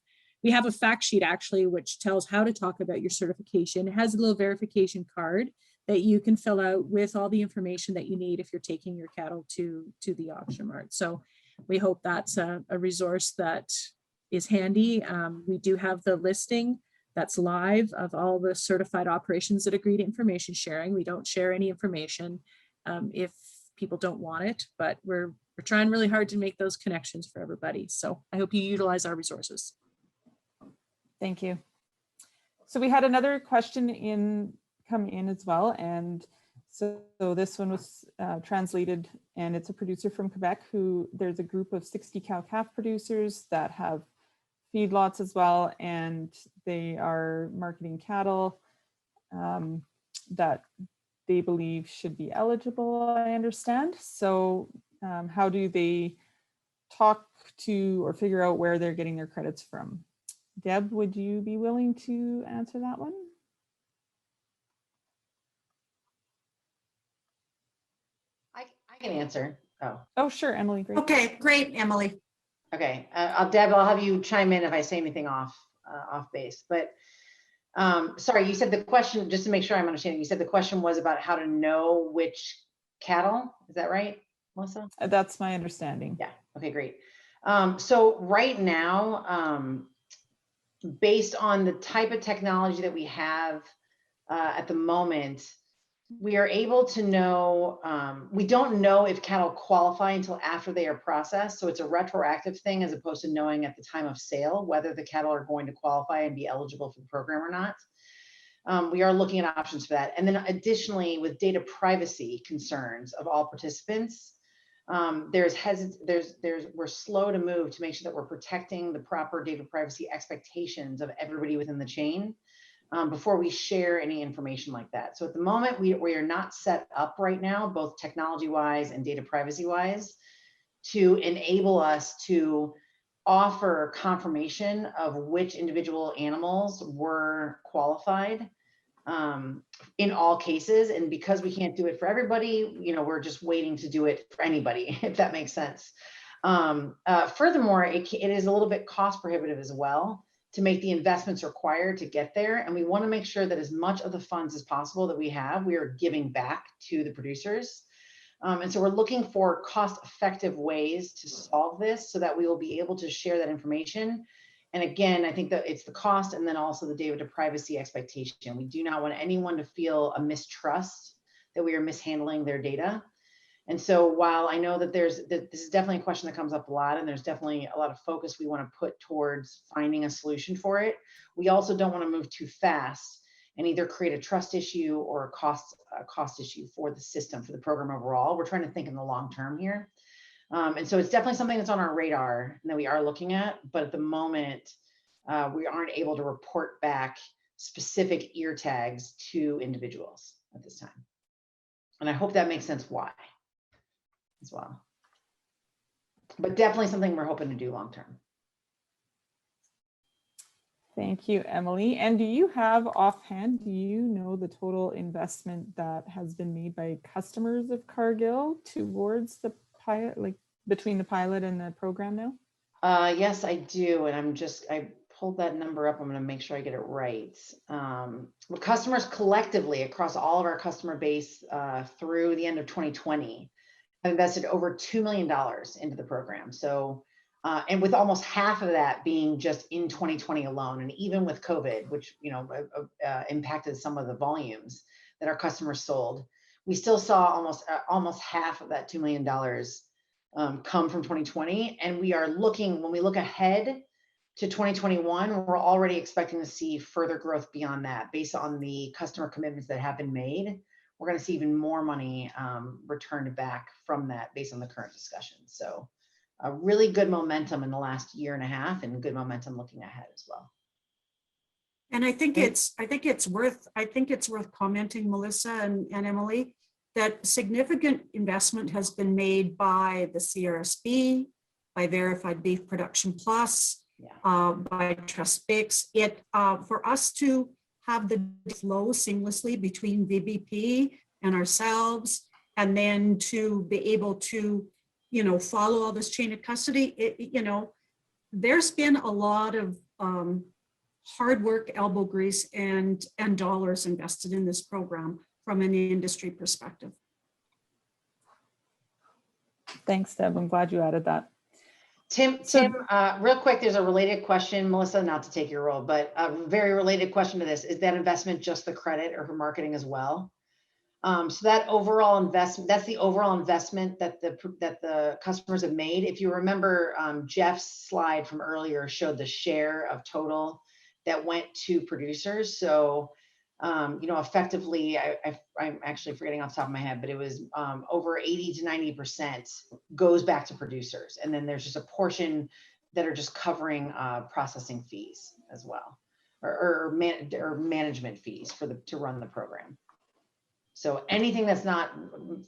a fact sheet actually, which tells how to talk about your certification. It has a little verification card that you can fill out with all the information that you need if you're taking your cattle to the auction mart. So we hope that's a resource that is handy. We do have the listing that's live of all the certified operations that agree to information sharing. We don't share any information if people don't want it, but we're trying really hard to make those connections for everybody. So I hope you utilize our resources. Thank you. So we had another question come in as well. And so this one was translated, and it's a producer from Quebec there's a group of 60 cow-calf producers that have feedlots as well, and they are marketing cattle that they believe should be eligible, I understand. So how do they talk to or figure out where they're getting their credits from? Deb, would you be willing to answer that one? I can answer. Oh, sure, Emily, great. Okay, great, Emily. Okay, Deb, I'll have you chime in if I say anything off base. But sorry, you said the question, just to make sure I'm understanding, you said the question was about how to know which cattle. Is that right, Melissa? That's my understanding. Yeah. Okay, great. So right now, based on the type of technology that we have at the moment, we are able to know, we don't know if cattle qualify until after they are processed. So it's a retroactive thing as opposed to knowing at the time of sale whether the cattle are going to qualify and be eligible for the program or not. We are looking at options for that. And then additionally, with data privacy concerns of all participants, we're slow to move to make sure that we're protecting the proper data privacy expectations of everybody within the chain before we share any information like that. So at the moment, we are not set up right now, both technology-wise and data privacy-wise, to enable us to offer confirmation of which individual animals were qualified in all cases. And because we can't do it for everybody, you know, we're just waiting to do it for anybody, if that makes sense. Furthermore, it is a little bit cost prohibitive as well to make the investments required to get there. And we want to make sure that as much of the funds as possible that we are giving back to the producers. And so we're looking for cost-effective ways to solve this so that we will be able to share that information. And again, I think that it's the cost and then also the data privacy expectation. We do not want anyone to feel a mistrust that we are mishandling their data. And so while I know that this is definitely a question that comes up a lot, and there's definitely a lot of focus we want to put towards finding a solution for it, we also don't want to move too fast and either create a trust issue or a cost issue for the system, for the program overall. We're trying to think in the long term here. And so it's definitely something that's on our radar and that we are looking at, but at the moment, we aren't able to report back specific ear tags to individuals at this time. And I hope that makes sense why as well. But definitely something we're hoping to do long term. Thank you, Emily. And do you have offhand, do you know the total investment that has been made by customers of Cargill towards the pilot, like between the pilot and the program now? Yes, I do. And I pulled that number up. I'm going to make sure I get it right. Customers collectively across all of our customer base through the end of 2020 have invested over $2 million into the program. So, and with almost half of that being just in 2020 alone, and even with COVID, which impacted some of the volumes that our customers sold, we still saw almost half of that $2 million come from 2020. And we are looking, when we look ahead to 2021, we're already expecting to see further growth beyond that based on the customer commitments that have been made. We're going to see even more money returned back from that based on the current discussion. So a really good momentum in the last year and a half, and good momentum looking ahead as well. And I think it's worth commenting, Melissa and Emily, that significant investment has been made by the CRSB, by Verified Beef Production Plus, by TrustBIX. For us to have the flow seamlessly between VBP and ourselves, and then to be able to, follow all this chain of custody, there's been a lot of hard work, elbow grease, and dollars invested in this program from an industry perspective. Thanks, Deb. I'm glad you added that. Tim, real quick, there's a related question, Melissa, not to take your role, but a very related question to this. Is that investment just the credit or for marketing as well? So that overall investment, that's the overall investment that the customers have made. If you remember, Jeff's slide from earlier showed the share of total that went to producers. So, effectively, I'm actually forgetting off the top of my head, but it was over 80 to 90% goes back to producers. And then there's just a portion that are just covering processing fees as well, or management fees to run the program. So anything that's not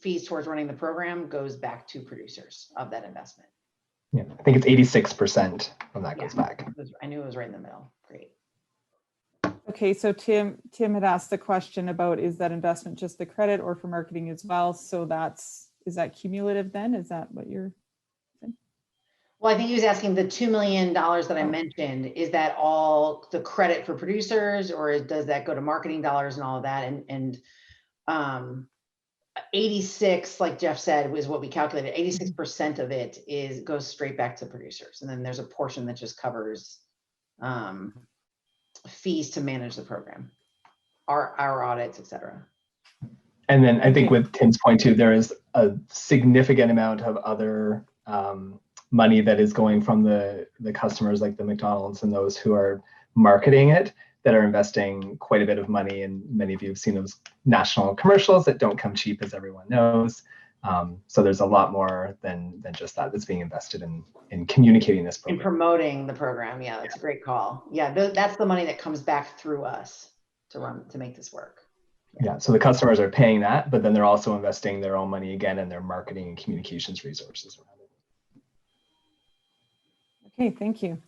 fees towards running the program goes back to producers of that investment. Yeah, I think it's 86% when that goes back. I knew it was right in the middle. Great. Okay, so Tim had asked the question about, is that investment just the credit or for marketing as well? So is that cumulative then? Is that what you're saying? Well, I think he was asking the $2 million that I mentioned, is that all the credit for producers, or does that go to marketing dollars and all of that? And 86, like Jeff said, was what we calculated. 86% of it goes straight back to producers. And then there's a portion that just covers fees to manage the program, our audits, et cetera. And then I think with Tim's point too, there is a significant amount of other money that is going from the customers, like the McDonald's and those who are marketing it, that are investing quite a bit of money. And many of you have seen those national commercials that don't come cheap, as everyone knows. So there's a lot more than just that's being invested in communicating this program. In promoting the program. Yeah, that's a great call. Yeah, that's the money that comes back through us to make this work. Yeah, so the customers are paying that, but then they're also investing their own money again in their marketing and communications resources around it. Okay, thank you.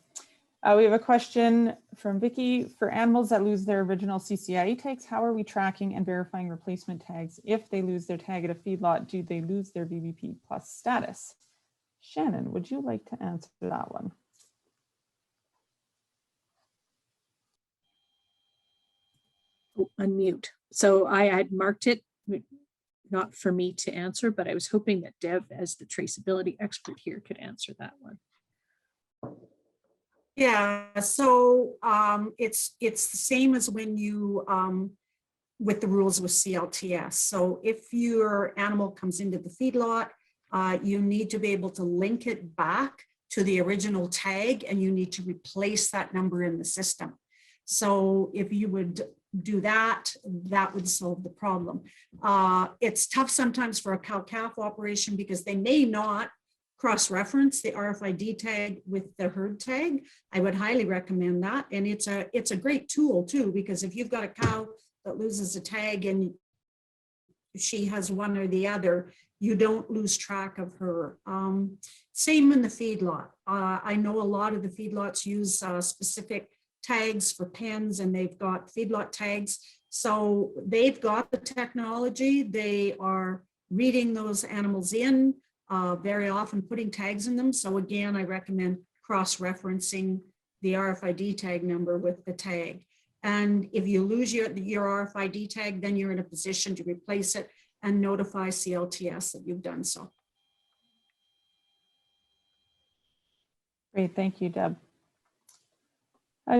We have a question from Vicky. For animals that lose their original CCIE tags, how are we tracking and verifying replacement tags? If they lose their tag at a feedlot, do they lose their VBP plus status? Shannon, would you like to answer that one? Oh, unmute. So I had marked it, not for me to answer, but I was hoping that Deb, as the traceability expert here, could answer that one. Yeah, so it's the same as when you with the rules with CLTS. So if your animal comes into the feedlot, you need to be able to link it back to the original tag, and you need to replace that number in the system. So if you would do that, that would solve the problem. It's tough sometimes for a cow-calf operation because they may not cross-reference the RFID tag with the herd tag. I would highly recommend that. And it's a great tool too, because if you've got a cow that loses a tag and she has one or the other, you don't lose track of her. Same in the feedlot. I know a lot of the feedlots use specific tags for pens, and they've got feedlot tags. So they've got the technology. They are reading those animals in, very often putting tags in them. So again, I recommend cross-referencing the RFID tag number with the tag. And if you lose your RFID tag, then you're in a position to replace it and notify CLTS that you've done so. Great, thank you, Deb.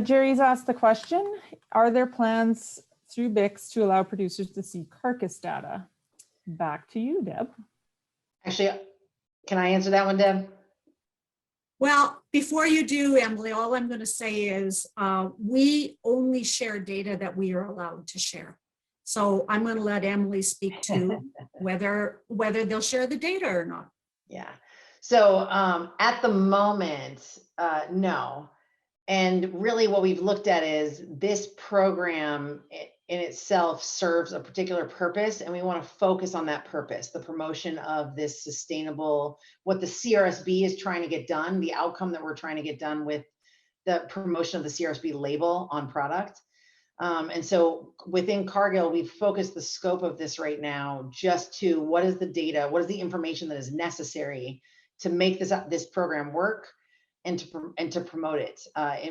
Jerry's asked the question, are there plans through BIX to allow producers to see carcass data? Back to you, Deb. Actually, can I answer that one, Deb? Well, before you do, Emily, all I'm going to say is we only share data that we are allowed to share. So I'm going to let Emily speak to whether they'll share the data or not. Yeah. So at the moment, no. And really what we've looked at is this program in itself serves a particular purpose, and we want to focus on that purpose, the promotion of this sustainable, what the CRSB is trying to get done, the outcome that we're trying to get done with the promotion of the CRSB label on product. And so within Cargill, we've focused the scope of this right now just to what is the data, what is the information that is necessary to make this program work and to promote it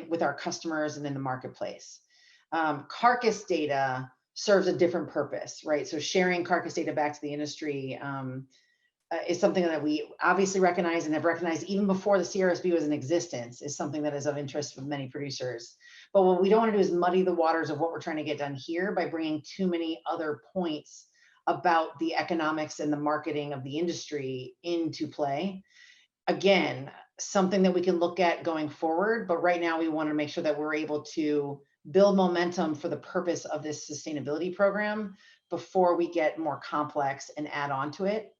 with our customers and in the marketplace. Carcass data serves a different purpose, right? So sharing carcass data back to the industry is something that we obviously recognize and have recognized even before the CRSB was in existence, is something that is of interest for many producers. But what we don't want to do is muddy the waters of what we're trying to get done here by bringing too many other points about the economics and the marketing of the industry into play. Again, something that we can look at going forward, but right now we want to make sure that we're able to build momentum for the purpose of this sustainability program before we get more complex and add on to it.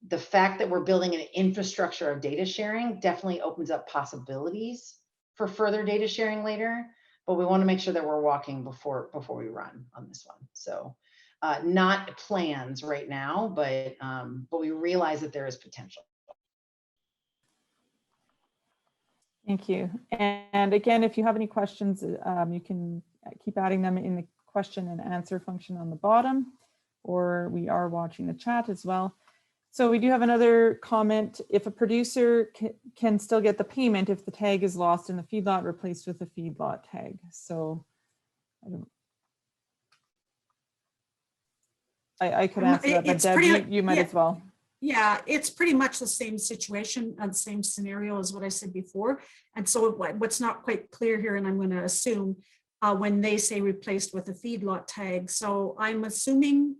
The fact that we're building an infrastructure of data sharing definitely opens up possibilities for further data sharing later, but we want to make sure that we're walking before we run on this one. So not plans right now, but we realize that there is potential. Thank you. And again, if you have any questions, you can keep adding them in the question and answer function on the bottom, or we are watching the chat as well. So we do have another comment. If a producer can still get the payment if the tag is lost in the feedlot, replaced with a feedlot tag. So I could answer that, but Deb, you might as well. Yeah, it's pretty much the same situation and same scenario as what I said before. And so what's not quite clear here, and I'm going to assume when they say replaced with a feedlot tag. So I'm assuming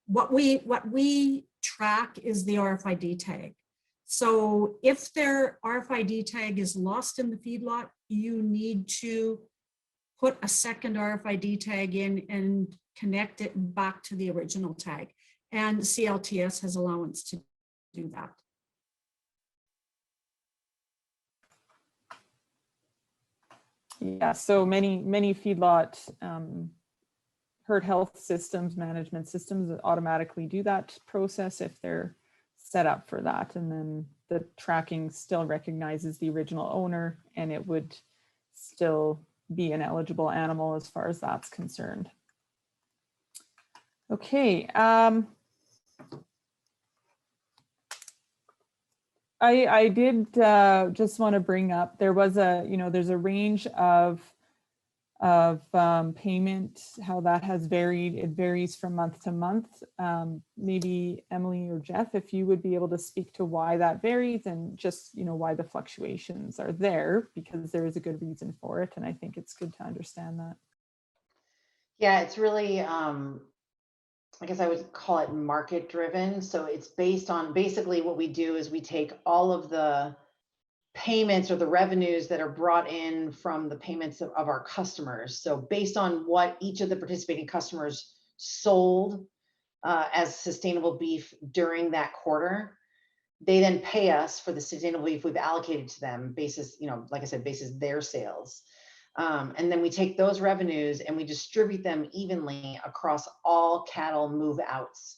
what we track is the RFID tag. So if their RFID tag is lost in the feedlot, you need to put a second RFID tag in and connect it back to the original tag. And CLTS has allowance to do that. Yeah, so many feedlot herd health systems, management systems automatically do that process if they're set up for that. And then the tracking still recognizes the original owner, and it would still be an eligible animal as far as that's concerned. Okay. I did just want to bring up, there was there's a range of payment, how that has varied. It varies from month to month. Maybe Emily or Jeff, if you would be able to speak to why that varies and just, why the fluctuations are there, because there is a good reason for it. And I think it's good to understand that. Yeah, it's really, I guess I would call it market driven. So it's based on, basically what we do is we take all of the payments or the revenues that are brought in from the payments of our customers. So based on what each of the participating customers sold as sustainable beef during that quarter, they then pay us for the sustainable beef we've allocated to them basis, like I said, basis their sales. And then we take those revenues and we distribute them evenly across all cattle move outs.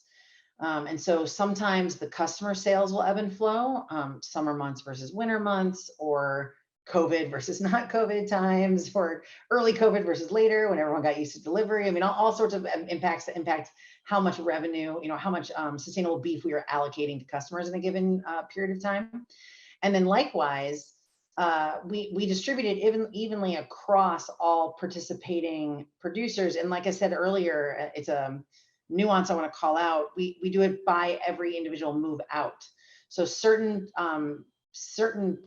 And so sometimes the customer sales will ebb and flow, summer months versus winter months, or COVID versus not COVID times, or early COVID versus later when everyone got used to delivery. I mean, all sorts of impacts that impact how much revenue, how much sustainable beef we are allocating to customers in a given period of time. And then likewise, we distribute it evenly across all participating producers. And like I said earlier, it's a nuance I want to call out. We do it by every individual move out. So certain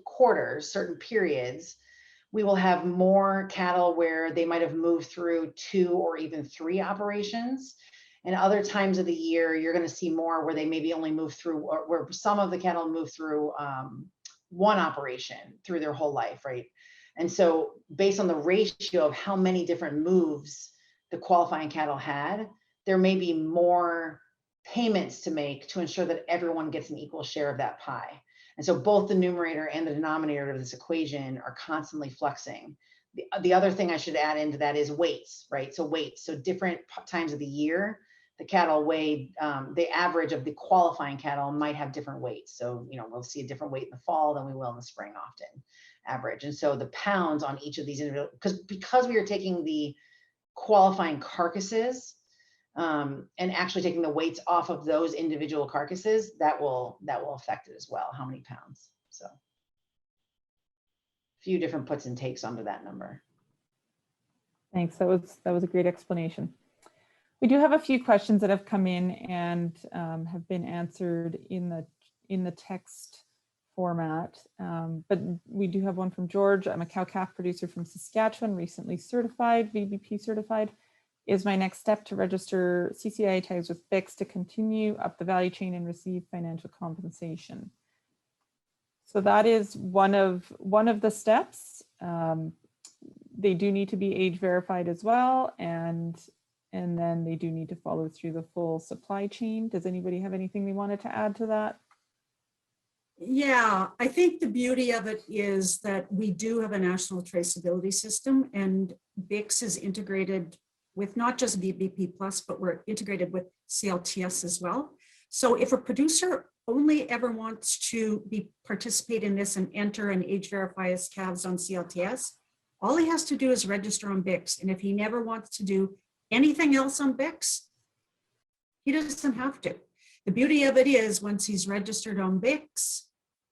quarters, certain periods, we will have more cattle where they might have moved through 2 or even 3 operations. And other times of the year, you're going to see more where they maybe only move through, or where some of the cattle move through 1 operation through their whole life, right? And so based on the ratio of how many different moves the qualifying cattle had, there may be more payments to make to ensure that everyone gets an equal share of that pie. And so both the numerator and the denominator of this equation are constantly flexing. The other thing I should add into that is weights, right? So weights, so different times of the year, the cattle weighed, the average of the qualifying cattle might have different weights. So, we'll see a different weight in the fall than we will in the spring often, average. And so the pounds on each of these individual, because we are taking the qualifying carcasses and actually taking the weights off of those individual carcasses, that will affect it as well, how many pounds. So a few different puts and takes onto that number. Thanks, that was a great explanation. We do have a few questions that have come in and have been answered in the text format, but we do have one from George. I'm a cow-calf producer from Saskatchewan, recently certified, VBP certified. Is my next step to register CCI tags with BIX to continue up the value chain and receive financial compensation? So that is one of the steps. They do need to be age verified as well, and then they do need to follow through the full supply chain. Does anybody have anything they wanted to add to that? Yeah, I think the beauty of it is that we do have a national traceability system, and BIX is integrated with not just VBP Plus, but we're integrated with CLTS as well. So if a producer only ever wants to participate in this and enter and age verify his calves on CLTS, all he has to do is register on BIX. And if he never wants to do anything else on BIX, he doesn't have to. The beauty of it is once he's registered on BIX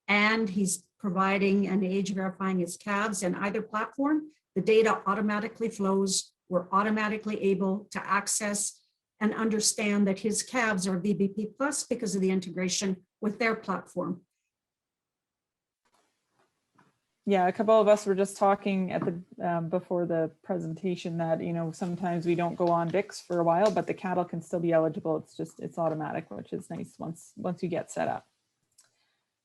and he's providing and age verifying his calves in either platform, the data automatically flows. We're automatically able to access and understand that his calves are VBP Plus because of the integration with their platform. Yeah, a couple of us were just talking at the before the presentation that sometimes we don't go on VIX for a while, but the cattle can still be eligible. It's automatic, which is nice once you get set up.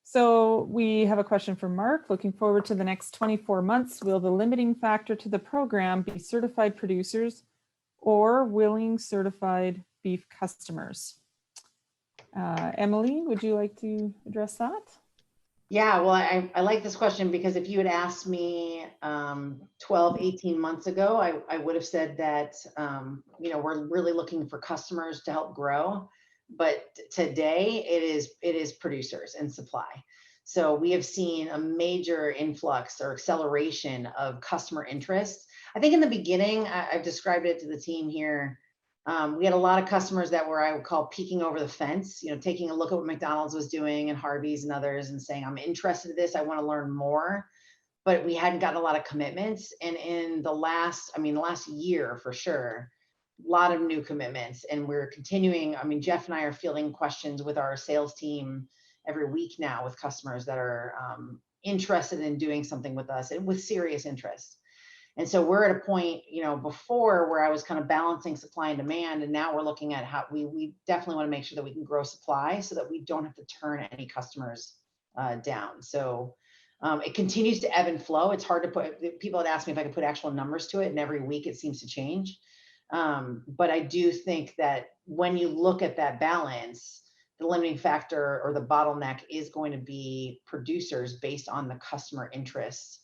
So we have a question from Mark. Looking forward to the next 24 months, will the limiting factor to the program be certified producers or willing certified beef customers? Emily, would you like to address that? Yeah, well, I like this question because if you had asked me 12, 18 months ago, I would have said that, we're really looking for customers to help grow. But today it is producers and supply. So we have seen a major influx or acceleration of customer interest. I think in the beginning, I've described it to the team here. We had a lot of customers that were, I would call, peeking over the fence, taking a look at what McDonald's was doing and Harvey's and others and saying, I'm interested in this, I want to learn more. But we hadn't gotten a lot of commitments. And in the last year for sure, a lot of new commitments, and we're continuing. I mean, Jeff and I are fielding questions with our sales team every week now with customers that are interested in doing something with us and with serious interest. And so we're at a point, before where I was kind of balancing supply and demand, and now we're looking at how we definitely want to make sure that we can grow supply so that we don't have to turn any customers down. So it continues to ebb and flow. It's hard to put, people had asked me if I could put actual numbers to it, and every week it seems to change. But I do think that when you look at that balance, the limiting factor or the bottleneck is going to be producers based on the customer interests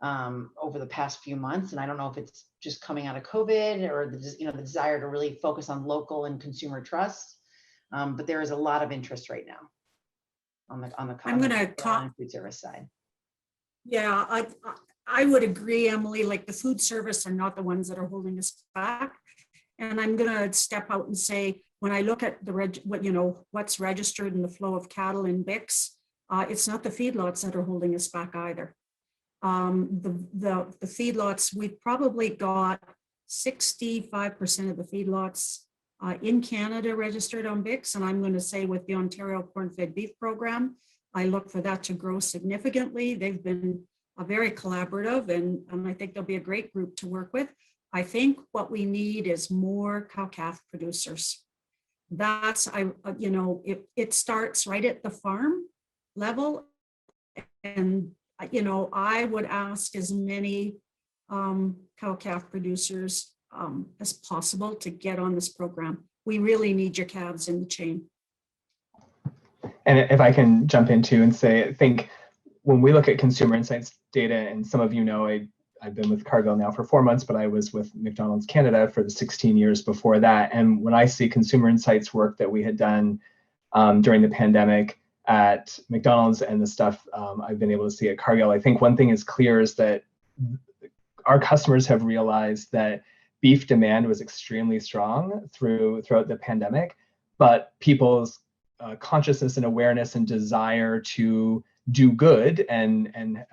over the past few months. And I don't know if it's just coming out of COVID or the desire to really focus on local and consumer trust. But there is a lot of interest right now on the I'm going to talk food service side. Yeah, I would agree, Emily, like the food service are not the ones that are holding us back. And I'm going to step out and say, when I look at what's registered in the flow of cattle in BIX, it's not the feedlots that are holding us back either. The feedlots, we've probably got 65% of the feedlots in Canada registered on BIX. And I'm going to say with the Ontario Corn-Fed Beef Program, I look for that to grow significantly. They've been very collaborative, and I think they'll be a great group to work with. I think what we need is more cow-calf producers. That's, it starts right at the farm level. And, I would ask as many cow-calf producers as possible to get on this program. We really need your calves in the chain. And if I can jump into and say, I think when we look at consumer insights data, and some of I've been with Cargill now for 4 months, but I was with McDonald's Canada for the 16 years before that. And when I see consumer insights work that we had done during the pandemic at McDonald's and the stuff I've been able to see at Cargill, I think one thing is clear is that our customers have realized that beef demand was extremely strong throughout the pandemic, but people's consciousness and awareness and desire to do good and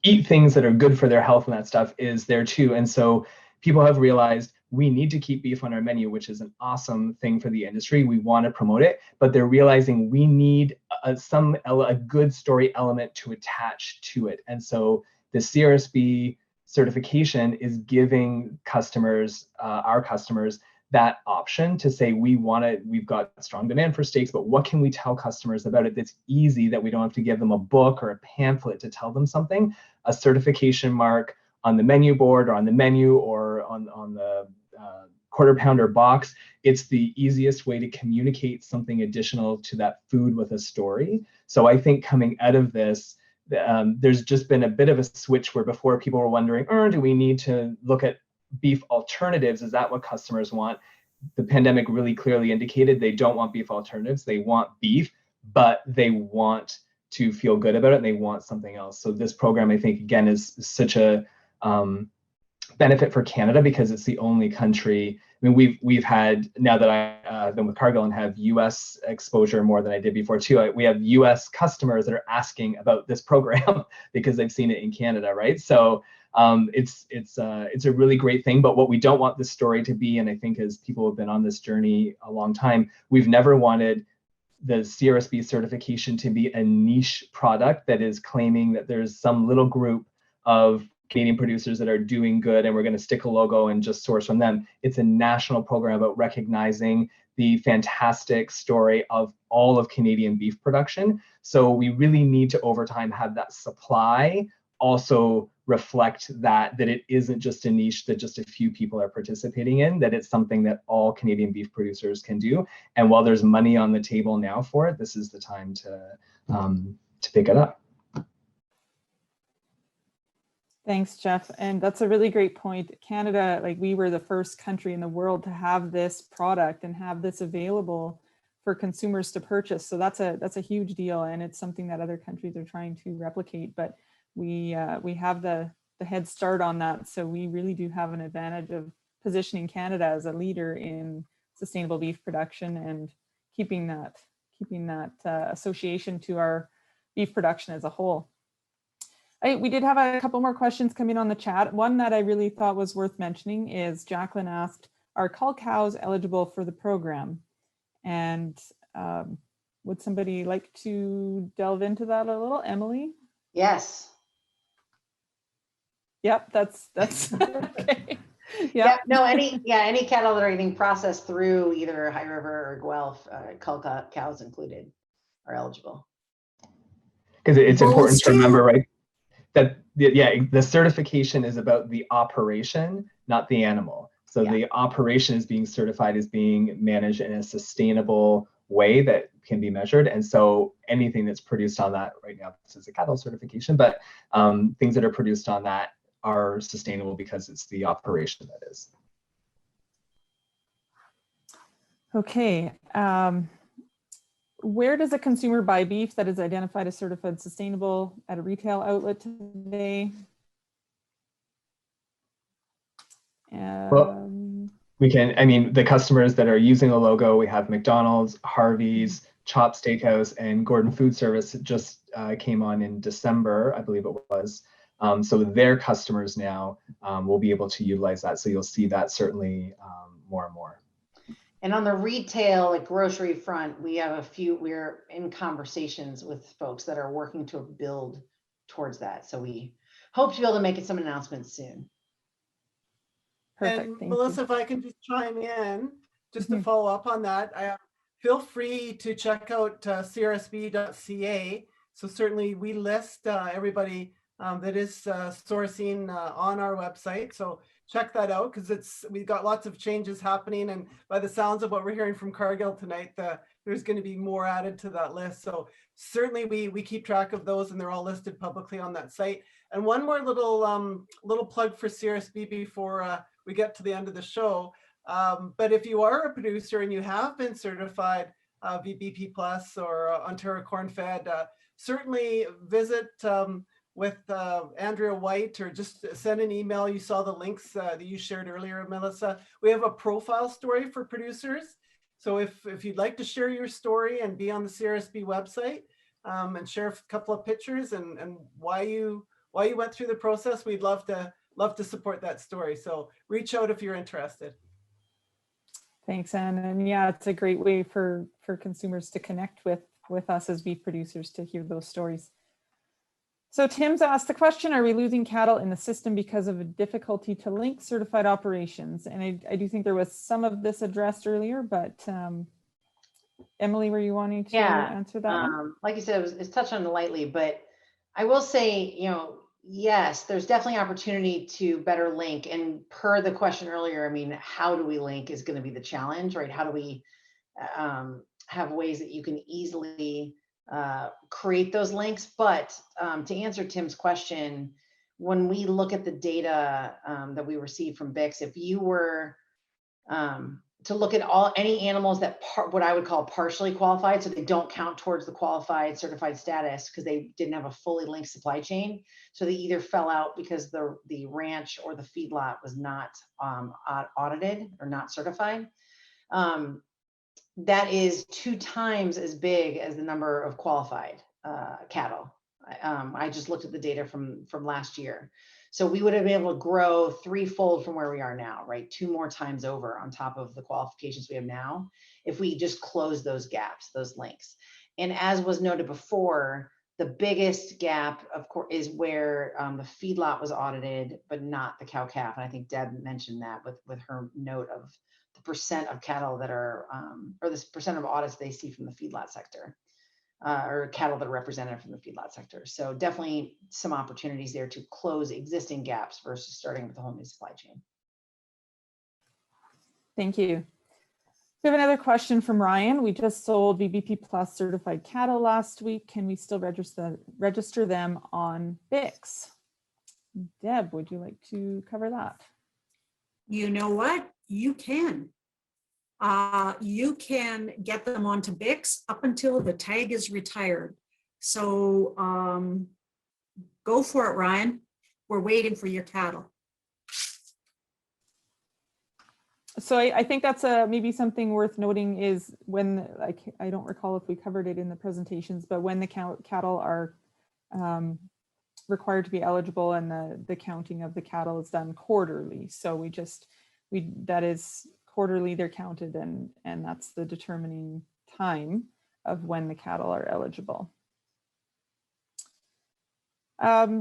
eat things that are good for their health and that stuff is there too. And so people have realized we need to keep beef on our menu, which is an awesome thing for the industry. We want to promote it, but they're realizing we need a good story element to attach to it. And so the CRSB certification is giving customers, our customers, that option to say, we've got strong demand for steaks, but what can we tell customers about it that's easy, that we don't have to give them a book or a pamphlet to tell them something? A certification mark on the menu board or on the menu or on the quarter pounder box. It's the easiest way to communicate something additional to that food with a story. So I think coming out of this, there's just been a bit of a switch where before people were wondering, do we need to look at beef alternatives? Is that what customers want? The pandemic really clearly indicated they don't want beef alternatives. They want beef, but they want to feel good about it and they want something else. So this program, I think, again, is such a benefit for Canada because it's the only country. I mean, we've had, now that I've been with Cargill and have US exposure more than I did before too, we have US customers that are asking about this program because they've seen it in Canada, right? So it's a really great thing. But what we don't want this story to be, and I think as people have been on this journey a long time, we've never wanted the CRSB certification to be a niche product that is claiming that there's some little group of Canadian producers that are doing good and we're going to stick a logo and just source from them. It's a national program about recognizing the fantastic story of all of Canadian beef production. So we really need to over time have that supply also reflect that it isn't just a niche that just a few people are participating in, that it's something that all Canadian beef producers can do. And while there's money on the table now for it, this is the time to pick it up. Thanks, Jeff. And that's a really great point. Canada, like, we were the first country in the world to have this product and have this available for consumers to purchase. So that's a huge deal, and it's something that other countries are trying to replicate. But we have the head start on that, so we really do have an advantage of positioning Canada as a leader in sustainable beef production and keeping that association to our beef production as a whole. We did have a couple more questions come in on the chat. One that I really thought was worth mentioning is Jacqueline asked, are cull cows eligible for the program? And would somebody like to delve into that a little? Emily? Yes. Yep, that's okay. Yeah, no, any cattle that are getting processed through either High River or Guelph, cull cows included, are eligible. Because it's important to Bulls remember, too? right, that the certification is about the operation, not the animal. So Yeah. the operation is being certified as being managed in a sustainable way that can be measured. And so anything that's produced on that, right now, this is a cattle certification, but things that are produced on that are sustainable because it's the operation that is. Okay. Where does a consumer buy beef that is identified as certified sustainable at a retail outlet today? We can, I mean, the customers that are using the logo, we have McDonald's, Harvey's, Chop Steakhouse, and Gordon Food Service just came on in December, I believe it was. So their customers now will be able to utilize that. So you'll see that certainly more and more. And on the retail, like grocery front, we have we're in conversations with folks that are working to build towards that. So we hope to be able to make some announcements soon. Perfect. And Thank Melissa, you. if I can just chime in, just to Mhm. follow up on that, feel free to check out crsb.ca. So certainly we list everybody that is sourcing on our website. So check that out, because we've got lots of changes happening. And by the sounds of what we're hearing from Cargill tonight, there's going to be more added to that list. So certainly we keep track of those, and they're all listed publicly on that site. And one more little plug for CRSB before we get to the end of the show. But if you are a producer and you have been certified VBP Plus or Ontario Corn Fed, certainly visit with Andrea White, or just send an email. You saw the links that you shared earlier, Melissa. We have a profile story for producers. So if you'd like to share your story and be on the CRSB website and share a couple of pictures and why you went through the process, we'd love to support that story. So reach out if you're interested. Thanks, Anne. And yeah, it's a great way for consumers to connect with us as beef producers to hear those stories. So Tim's asked the question, are we losing cattle in the system because of a difficulty to link certified operations? And I do think there was some of this addressed earlier, but Emily, were you wanting to answer that one? Like you said, it's touched on lightly, but I will say, yes, there's definitely opportunity to better link. And per the question earlier, I mean, how do we link is going to be the challenge, right? How do we have ways that you can easily create those links? But to answer Tim's question, when we look at the data that we receive from BIX, if you were to look at any animals that what I would call partially qualified, so they don't count towards the qualified certified status because they didn't have a fully linked supply chain. So they either fell out because the ranch or the feedlot was not audited or not certified. That is 2 times as big as the number of qualified cattle. I just looked at the data from last year. So we would have been able to grow 3-fold from where we are now, right? 2 more times over on top of the qualifications we have now, if we just close those gaps, those links. And as was noted before, the biggest gap, of course, is where the feedlot was audited, but not the cow-calf. And I think Deb mentioned that with her note of the percent of cattle that are, or this percent of audits they see from the feedlot sector. Or cattle that are represented from the feedlot sector. So definitely some opportunities there to close existing gaps versus starting with a whole new supply chain. Thank you. We have another question from Ryan. We just sold VBP Plus certified cattle last week. Can we still register them on BIX? Deb, would you like to cover that? You know what? You can. You can get them onto BIX up until the tag is retired. So go for it, Ryan. We're waiting for your cattle. So I think that's maybe something worth noting is when, I don't recall if we covered it in the presentations, but when the cattle are required to be eligible and the counting of the cattle is done quarterly. So that is quarterly, they're counted, and that's the determining time of when the cattle are eligible.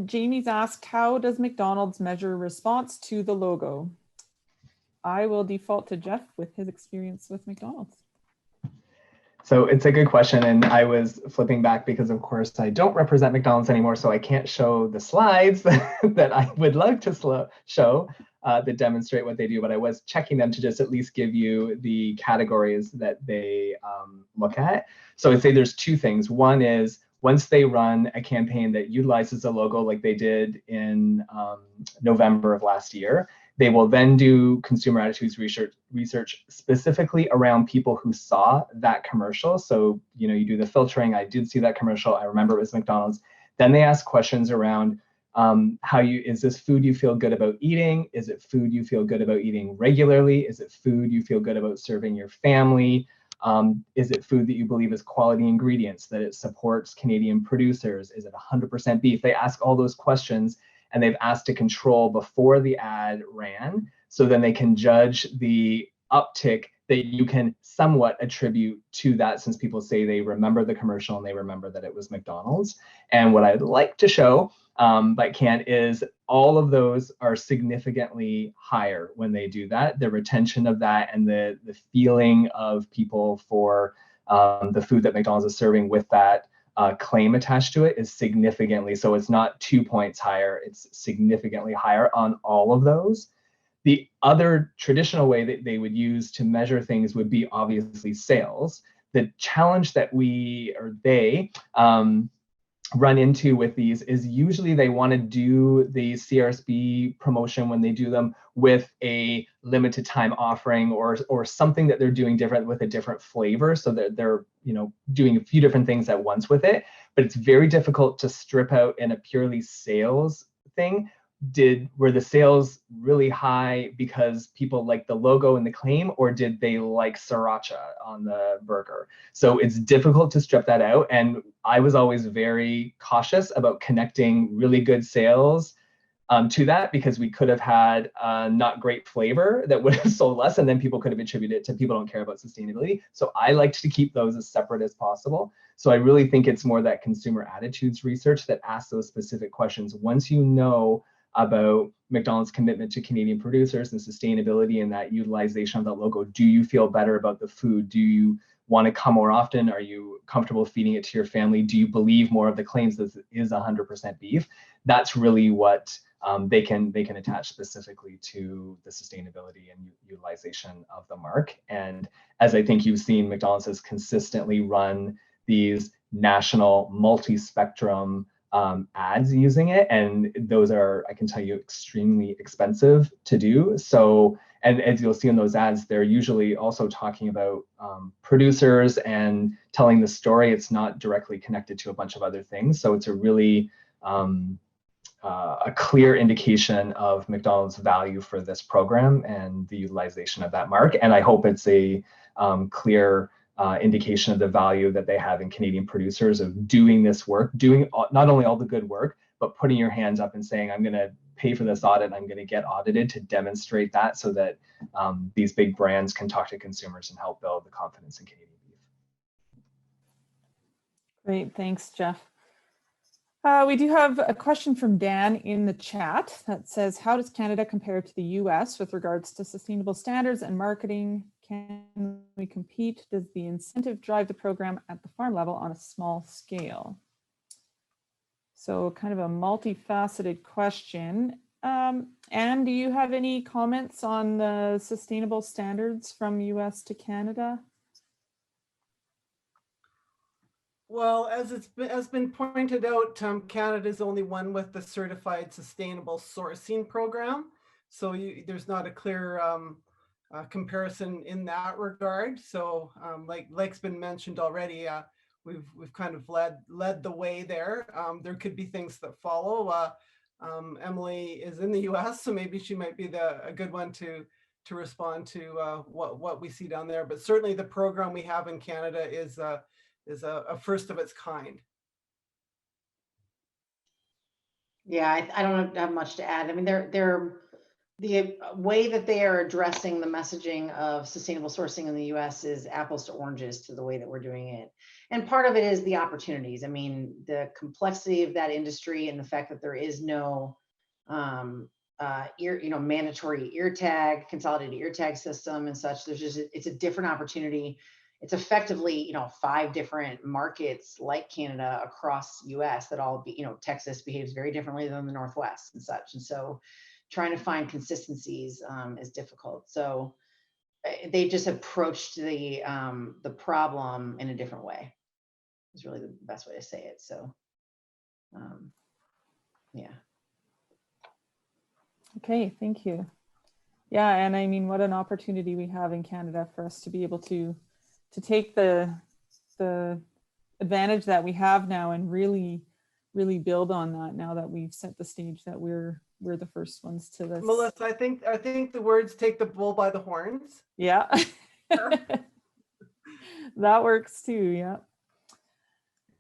Jamie's asked, how does McDonald's measure response to the logo? I will default to Jeff with his experience with McDonald's. So it's a good question, and I was flipping back because, of course, I don't represent McDonald's anymore, so I can't show the slides that I would love to show that demonstrate what they do, but I was checking them to just at least give you the categories that they look at. So I'd say there's two things. One is once they run a campaign that utilizes a logo like they did in November of last year, they will then do consumer attitudes research specifically around people who saw that commercial. So, you know, you do the filtering. I did see that commercial. I remember it was McDonald's. Then they ask questions around is this food you feel good about eating? Is it food you feel good about eating regularly? Is it food you feel good about serving your family? Is it food that you believe is quality ingredients, that it supports Canadian producers? Is it 100% beef? They ask all those questions, and they've asked to control before the ad ran, so then they can judge the uptick that you can somewhat attribute to that, since people say they remember the commercial and they remember that it was McDonald's. And what I'd like to show, but can't, is all of those are significantly higher when they do that. The retention of that and the feeling of people for the food that McDonald's is serving with that claim attached to it is significantly, so it's not 2 points higher, it's significantly higher on all of those. The other traditional way that they would use to measure things would be obviously sales. The challenge that they run into with these is usually they want to do the CRSB promotion when they do them with a limited time offering or something that they're doing different with a different flavor, so that they're doing a few different things at once with it. But it's very difficult to strip out in a purely sales thing. Were the sales really high because people like the logo and the claim, or did they like sriracha on the burger? So it's difficult to strip that out. And I was always very cautious about connecting really good sales to that, because we could have had not great flavor that would have sold less, and then people could have attributed it to people don't care about sustainability. So I liked to keep those as separate as possible. So I really think it's more that consumer attitudes research that asks those specific questions. Once you know about McDonald's commitment to Canadian producers and sustainability and that utilization of that logo, do you feel better about the food? Do you want to come more often? Are you comfortable feeding it to your family? Do you believe more of the claims that it is 100% beef? That's really what they can attach specifically to the sustainability and utilization of the mark. And as I think you've seen, McDonald's has consistently run these national multi-spectrum ads using it, and those are, I can tell you, extremely expensive to do. So, and as you'll see in those ads, they're usually also talking about producers and telling the story. It's not directly connected to a bunch of other things. So it's a really a clear indication of McDonald's value for this program and the utilization of that mark. And I hope it's a clear indication of the value that they have in Canadian producers of doing this work, doing not only all the good work, but putting your hands up and saying, I'm going to pay for this audit, I'm going to get audited, to demonstrate that, so that these big brands can talk to consumers and help build the confidence in Canadian beef. Great, thanks, Jeff. We do have a question from Dan in the chat that says, how does Canada compare to the US with regards to sustainable standards and marketing? Can we compete? Does the incentive drive the program at the farm level on a small scale? So kind of a multifaceted question. Anne, do you have any comments on the sustainable standards from US to Canada? Well, as has been pointed out, Canada is the only one with the certified sustainable sourcing program. So there's not a clear comparison in that regard. So like's been mentioned already, we've kind of led the way there. There could be things that follow. Emily is in the US, so maybe she might be a good one to respond to what we see down there. But certainly the program we have in Canada is a first of its kind. Yeah, I don't have much to add. I mean, they're the way that they are addressing the messaging of sustainable sourcing in the US is apples to oranges to the way that we're doing it. And part of it is the opportunities. I mean, the complexity of that industry and the fact that there is no mandatory ear tag, consolidated ear tag system and such. There's just, it's a different opportunity. It's effectively, 5 different markets like Canada across US that all be, Texas behaves very differently than the Northwest and such. And so trying to find consistencies is difficult. So they just approached the problem in a different way. Is really the best way to say it. So, yeah. Okay, thank you. Yeah, and I mean, what an opportunity we have in Canada for us to be able to take the advantage that we have now and really build on that now that we've set the stage that we're the first ones to this. Melissa, I think the words "take the bull by the horns." Yeah. That works too. Yeah.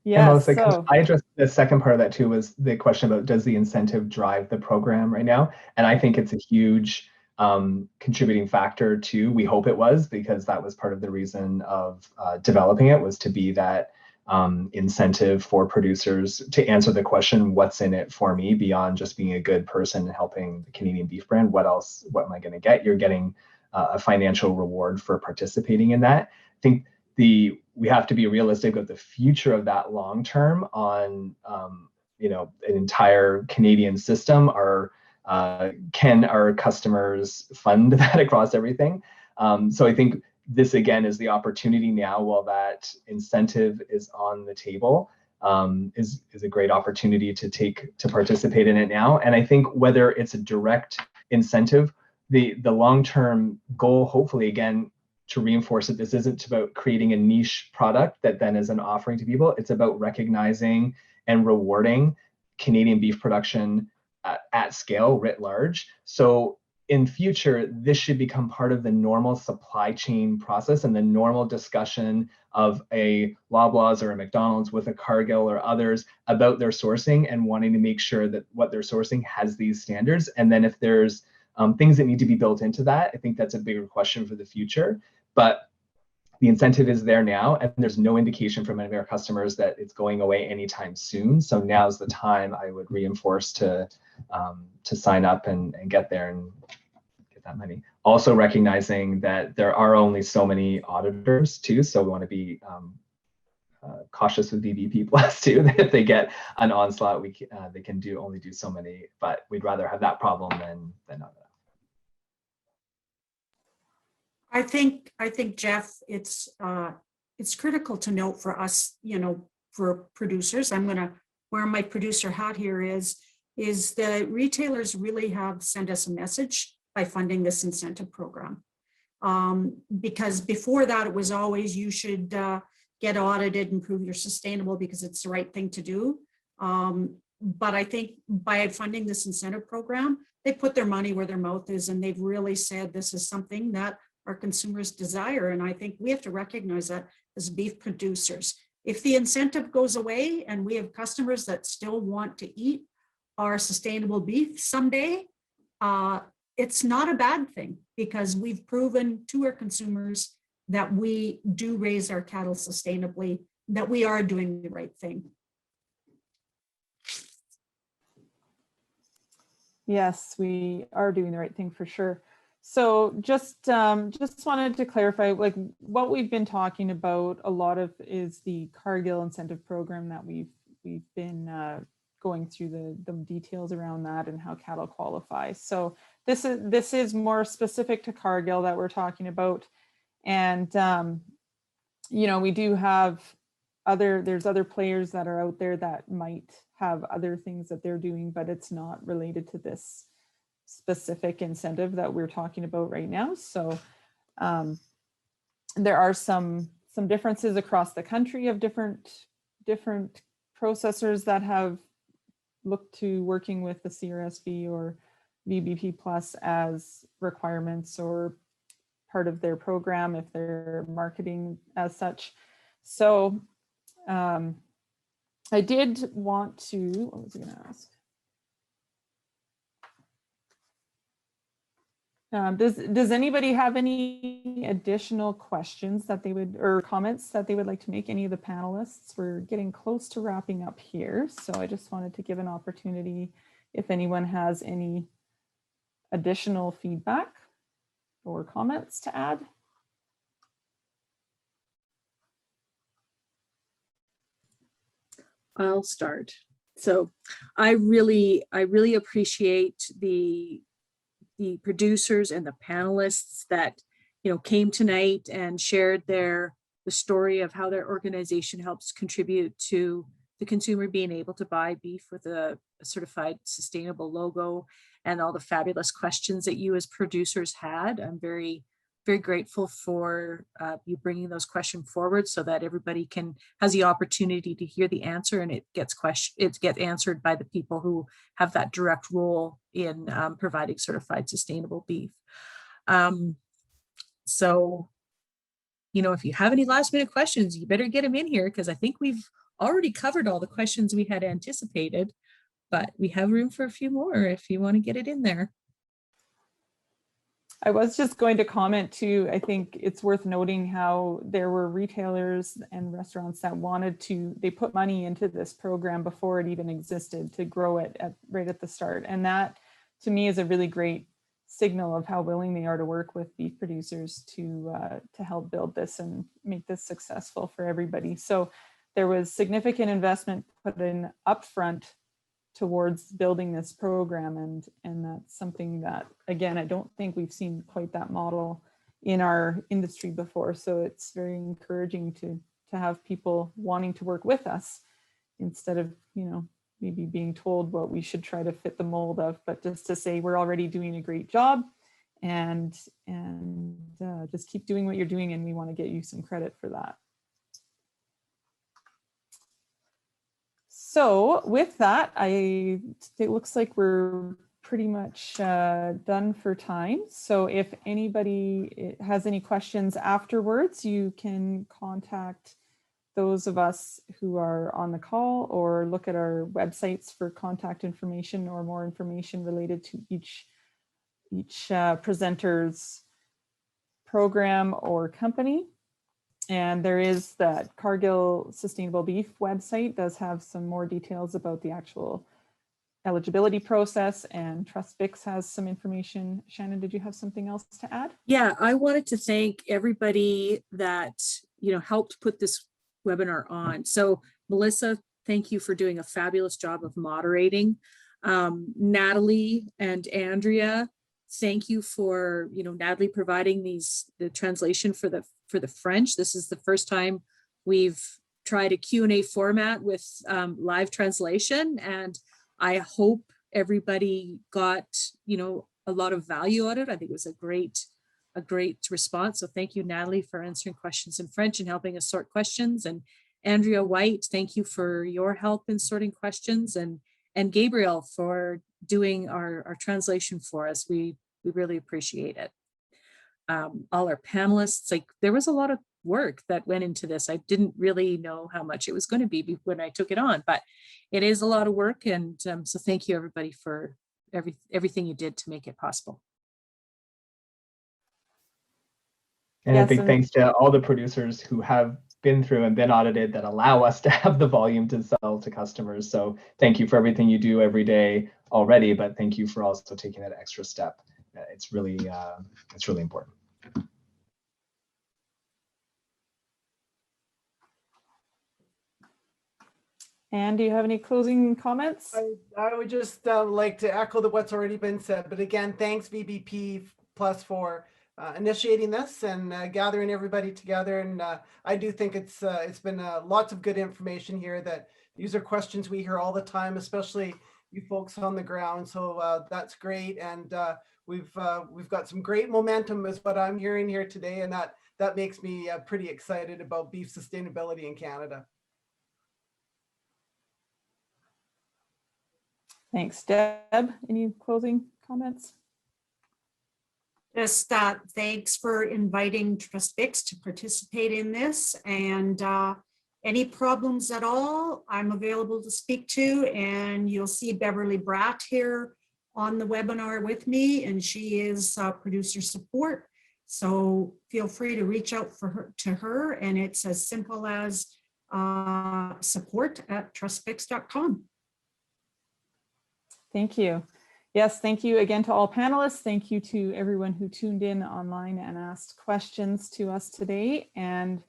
Yeah. Melissa, So I addressed the second part of that too, was the question about does the incentive drive the program right now? And I think it's a huge contributing factor too. We hope it was, because that was part of the reason of developing it, was to be that incentive for producers to answer the question, what's in it for me, beyond just being a good person and helping the Canadian beef brand. What else? What am I going to get? You're getting a financial reward for participating in that. I think we have to be realistic with the future of that long term on an entire Canadian system. Can our customers fund that across everything? So I think this again is the opportunity now, while that incentive is on the table, is a great opportunity to participate in it now. And I think whether it's a direct incentive, the long-term goal, hopefully, again, to reinforce that this isn't about creating a niche product that then is an offering to people. It's about recognizing and rewarding Canadian beef production at scale, writ large. So in future, this should become part of the normal supply chain process and the normal discussion of a Loblaws or a McDonald's with a Cargill or others about their sourcing and wanting to make sure that what they're sourcing has these standards. And then if there's things that need to be built into that, I think that's a bigger question for the future. But the incentive is there now, and there's no indication from any of our customers that it's going away anytime soon. So now's the time I would reinforce to sign up and get there and get that money. Also recognizing that there are only so many auditors too, so we want to be cautious with VBP Plus too. That if they get an onslaught, they can only do so many. But we'd rather have that problem than not. I think Jeff, it's critical to note for us, for producers. I'm going to wear my producer hat here. Is the retailers really have sent us a message by funding this incentive program, because before that it was always you should get audited and prove you're sustainable because it's the right thing to do. But I think by funding this incentive program, they put their money where their mouth is, and they've really said this is something that our consumers desire. And I think we have to recognize that as beef producers. If the incentive goes away and we have customers that still want to eat our sustainable beef someday, it's not a bad thing, because we've proven to our consumers that we do raise our cattle sustainably, that we are doing the right thing. yes, we are doing the right thing for sure. So just wanted to clarify, like what we've been talking about a lot of is the Cargill incentive program that we've been going through the details around that and how cattle qualify. So this is more specific to Cargill that we're talking about. And we do have there's other players that are out there that might have other things that they're doing, but it's not related to this specific incentive that we're talking about right now. So there are some differences across the country of different processors that have looked to working with the CRSV or VBP Plus as requirements or part of their program if they're marketing as such. So I did want to, what was I going to ask? Does anybody have any additional questions that they would, or comments that they would like to make? Any of the panelists? We're getting close to wrapping up here, so I just wanted to give an opportunity if anyone has any additional feedback or comments to add. I'll start. So I really appreciate the producers and the panelists that, you know, came tonight and shared the story of how their organization helps contribute to the consumer being able to buy beef with a certified sustainable logo, and all the fabulous questions that you as producers had. I'm very grateful for you bringing those questions forward so that everybody has the opportunity to hear the answer, and it gets answered by the people who have that direct role in providing certified sustainable beef. So, you know, if you have any last minute questions, you better get them in here, because I think we've already covered all the questions we had anticipated, but we have room for a few more if you want to get it in there. I was just going to comment too. I think it's worth noting how there were retailers and restaurants that they put money into this program before it even existed to grow it right at the start. And that to me is a really great signal of how willing they are to work with beef producers to help build this and make this successful for everybody. So there was significant investment put in upfront towards building this program, and that's something that, again, I don't think we've seen quite that model in our industry before. So it's very encouraging to have people wanting to work with us instead of, you know, maybe being told what we should try to fit the mold of, but just to say we're already doing a great job, and just keep doing what you're doing, and we want to get you some credit for that. So with that, it looks like we're pretty much done for time. So if anybody has any questions afterwards, you can contact those of us who are on the call, or look at our websites for contact information or more information related to each presenter's program or company. And there is that Cargill Sustainable Beef website does have some more details about the actual eligibility process, and TrustBIX has some information. Shannon, did you have something else to add? Yeah, I wanted to thank everybody that, you know, helped put this webinar on. So Melissa, thank you for doing a fabulous job of moderating. Natalie and Andrea, thank you for, you know, Natalie providing the translation for the French. This is the first time we've tried a Q&A format with live translation, and I hope everybody got, you know, a lot of value out of it. I think it was a great response. So thank you, Natalie, for answering questions in French and helping us sort questions. And Andrea White, thank you for your help in sorting questions, and Gabriel for doing our translation for us. We really appreciate it. All our panelists, like, there was a lot of work that went into this. I didn't really know how much it was going to be when I took it on, but it is a lot of work. And so thank you, everybody, for everything you did to make it possible. And yes, a big thanks to all the producers who have been through and been audited that allow us to have the volume to sell to customers. So thank you for everything you do every day already, but thank you for also taking that extra step. It's really important. And do you have any closing comments? I would just like to echo what's already been said, but again, thanks VBP Plus for initiating this and gathering everybody together. And I do think it's been lots of good information here. That these are questions we hear all the time, especially you folks on the ground. So that's great, and we've got some great momentum, is what I'm hearing here today, and that makes me pretty excited about beef sustainability in Canada. Thanks, Deb. Any closing comments? Just thanks for inviting TrustBIX to participate in this, and any problems at all, I'm available to speak to, and you'll see Beverly Bratt here on the webinar with me, and she is producer support. So feel free to reach out to her, and it's as simple as support@trustbix.com. Thank you. Yes, thank you again to all panelists. Thank you to everyone who tuned in online and asked questions to us today. And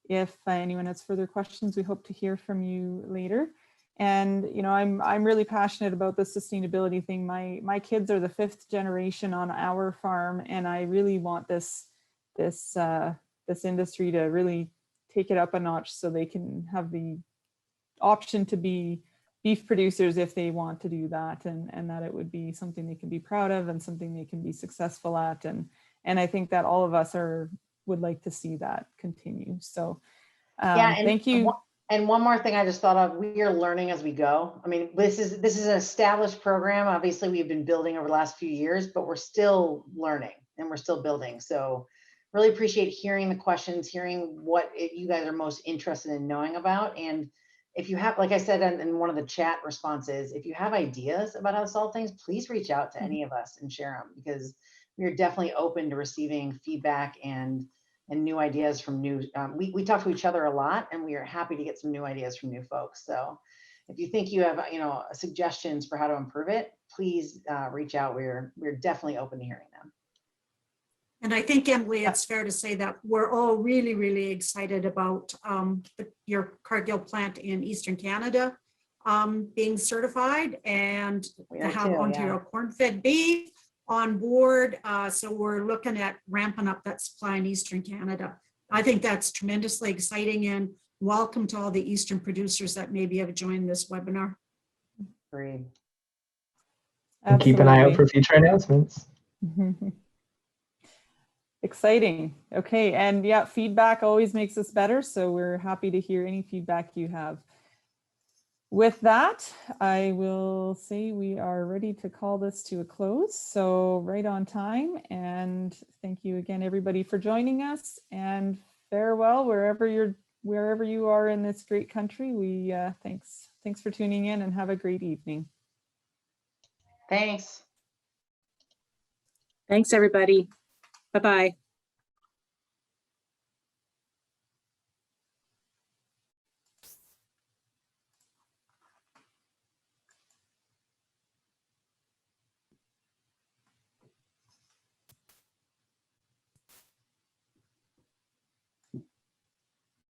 if anyone has further questions, we hope to hear from you later. And you know, I'm really passionate about the sustainability thing. My kids are the 5th generation on our farm, and I really want this industry to really take it up a notch so they can have the option to be beef producers if they want to do that, and that it would be something they can be proud of and something they can be successful at. And I think that all of us would like to see that continue. So thank you. And one more thing I just thought of, we are learning as we go. I mean, this is an established program. Obviously, we've been building over the last few years, but we're still learning and we're still building. So really appreciate hearing the questions, hearing what you guys are most interested in knowing about. And if you have, like I said in one of the chat responses, if you have ideas about how to solve things, please reach out to any of us and share them, because we are definitely open to receiving feedback and new ideas from new, we talk to each other a lot, and we are happy to get some new ideas from new folks. So if you think you have, suggestions for how to improve it, please reach out. We're definitely open to hearing them. And I think, Emily, it's fair to say that we're all really, really excited about your Cargill plant in Eastern Canada being certified, and to have Ontario corn-fed beef on board. So we're looking at ramping up that supply in Eastern Canada. I think that's tremendously exciting, and welcome to all the Eastern producers that maybe have joined this webinar. Great. And keep an eye out for future announcements. Exciting. Okay, and yeah, feedback always makes us better, so we're happy to hear any feedback you have. With that, I will say we are ready to call this to a close. So right on time, and thank you again, everybody, for joining us, and farewell wherever you are in this great country. We thanks for tuning in, and have a great evening. Thanks. Thanks, everybody. Bye-bye.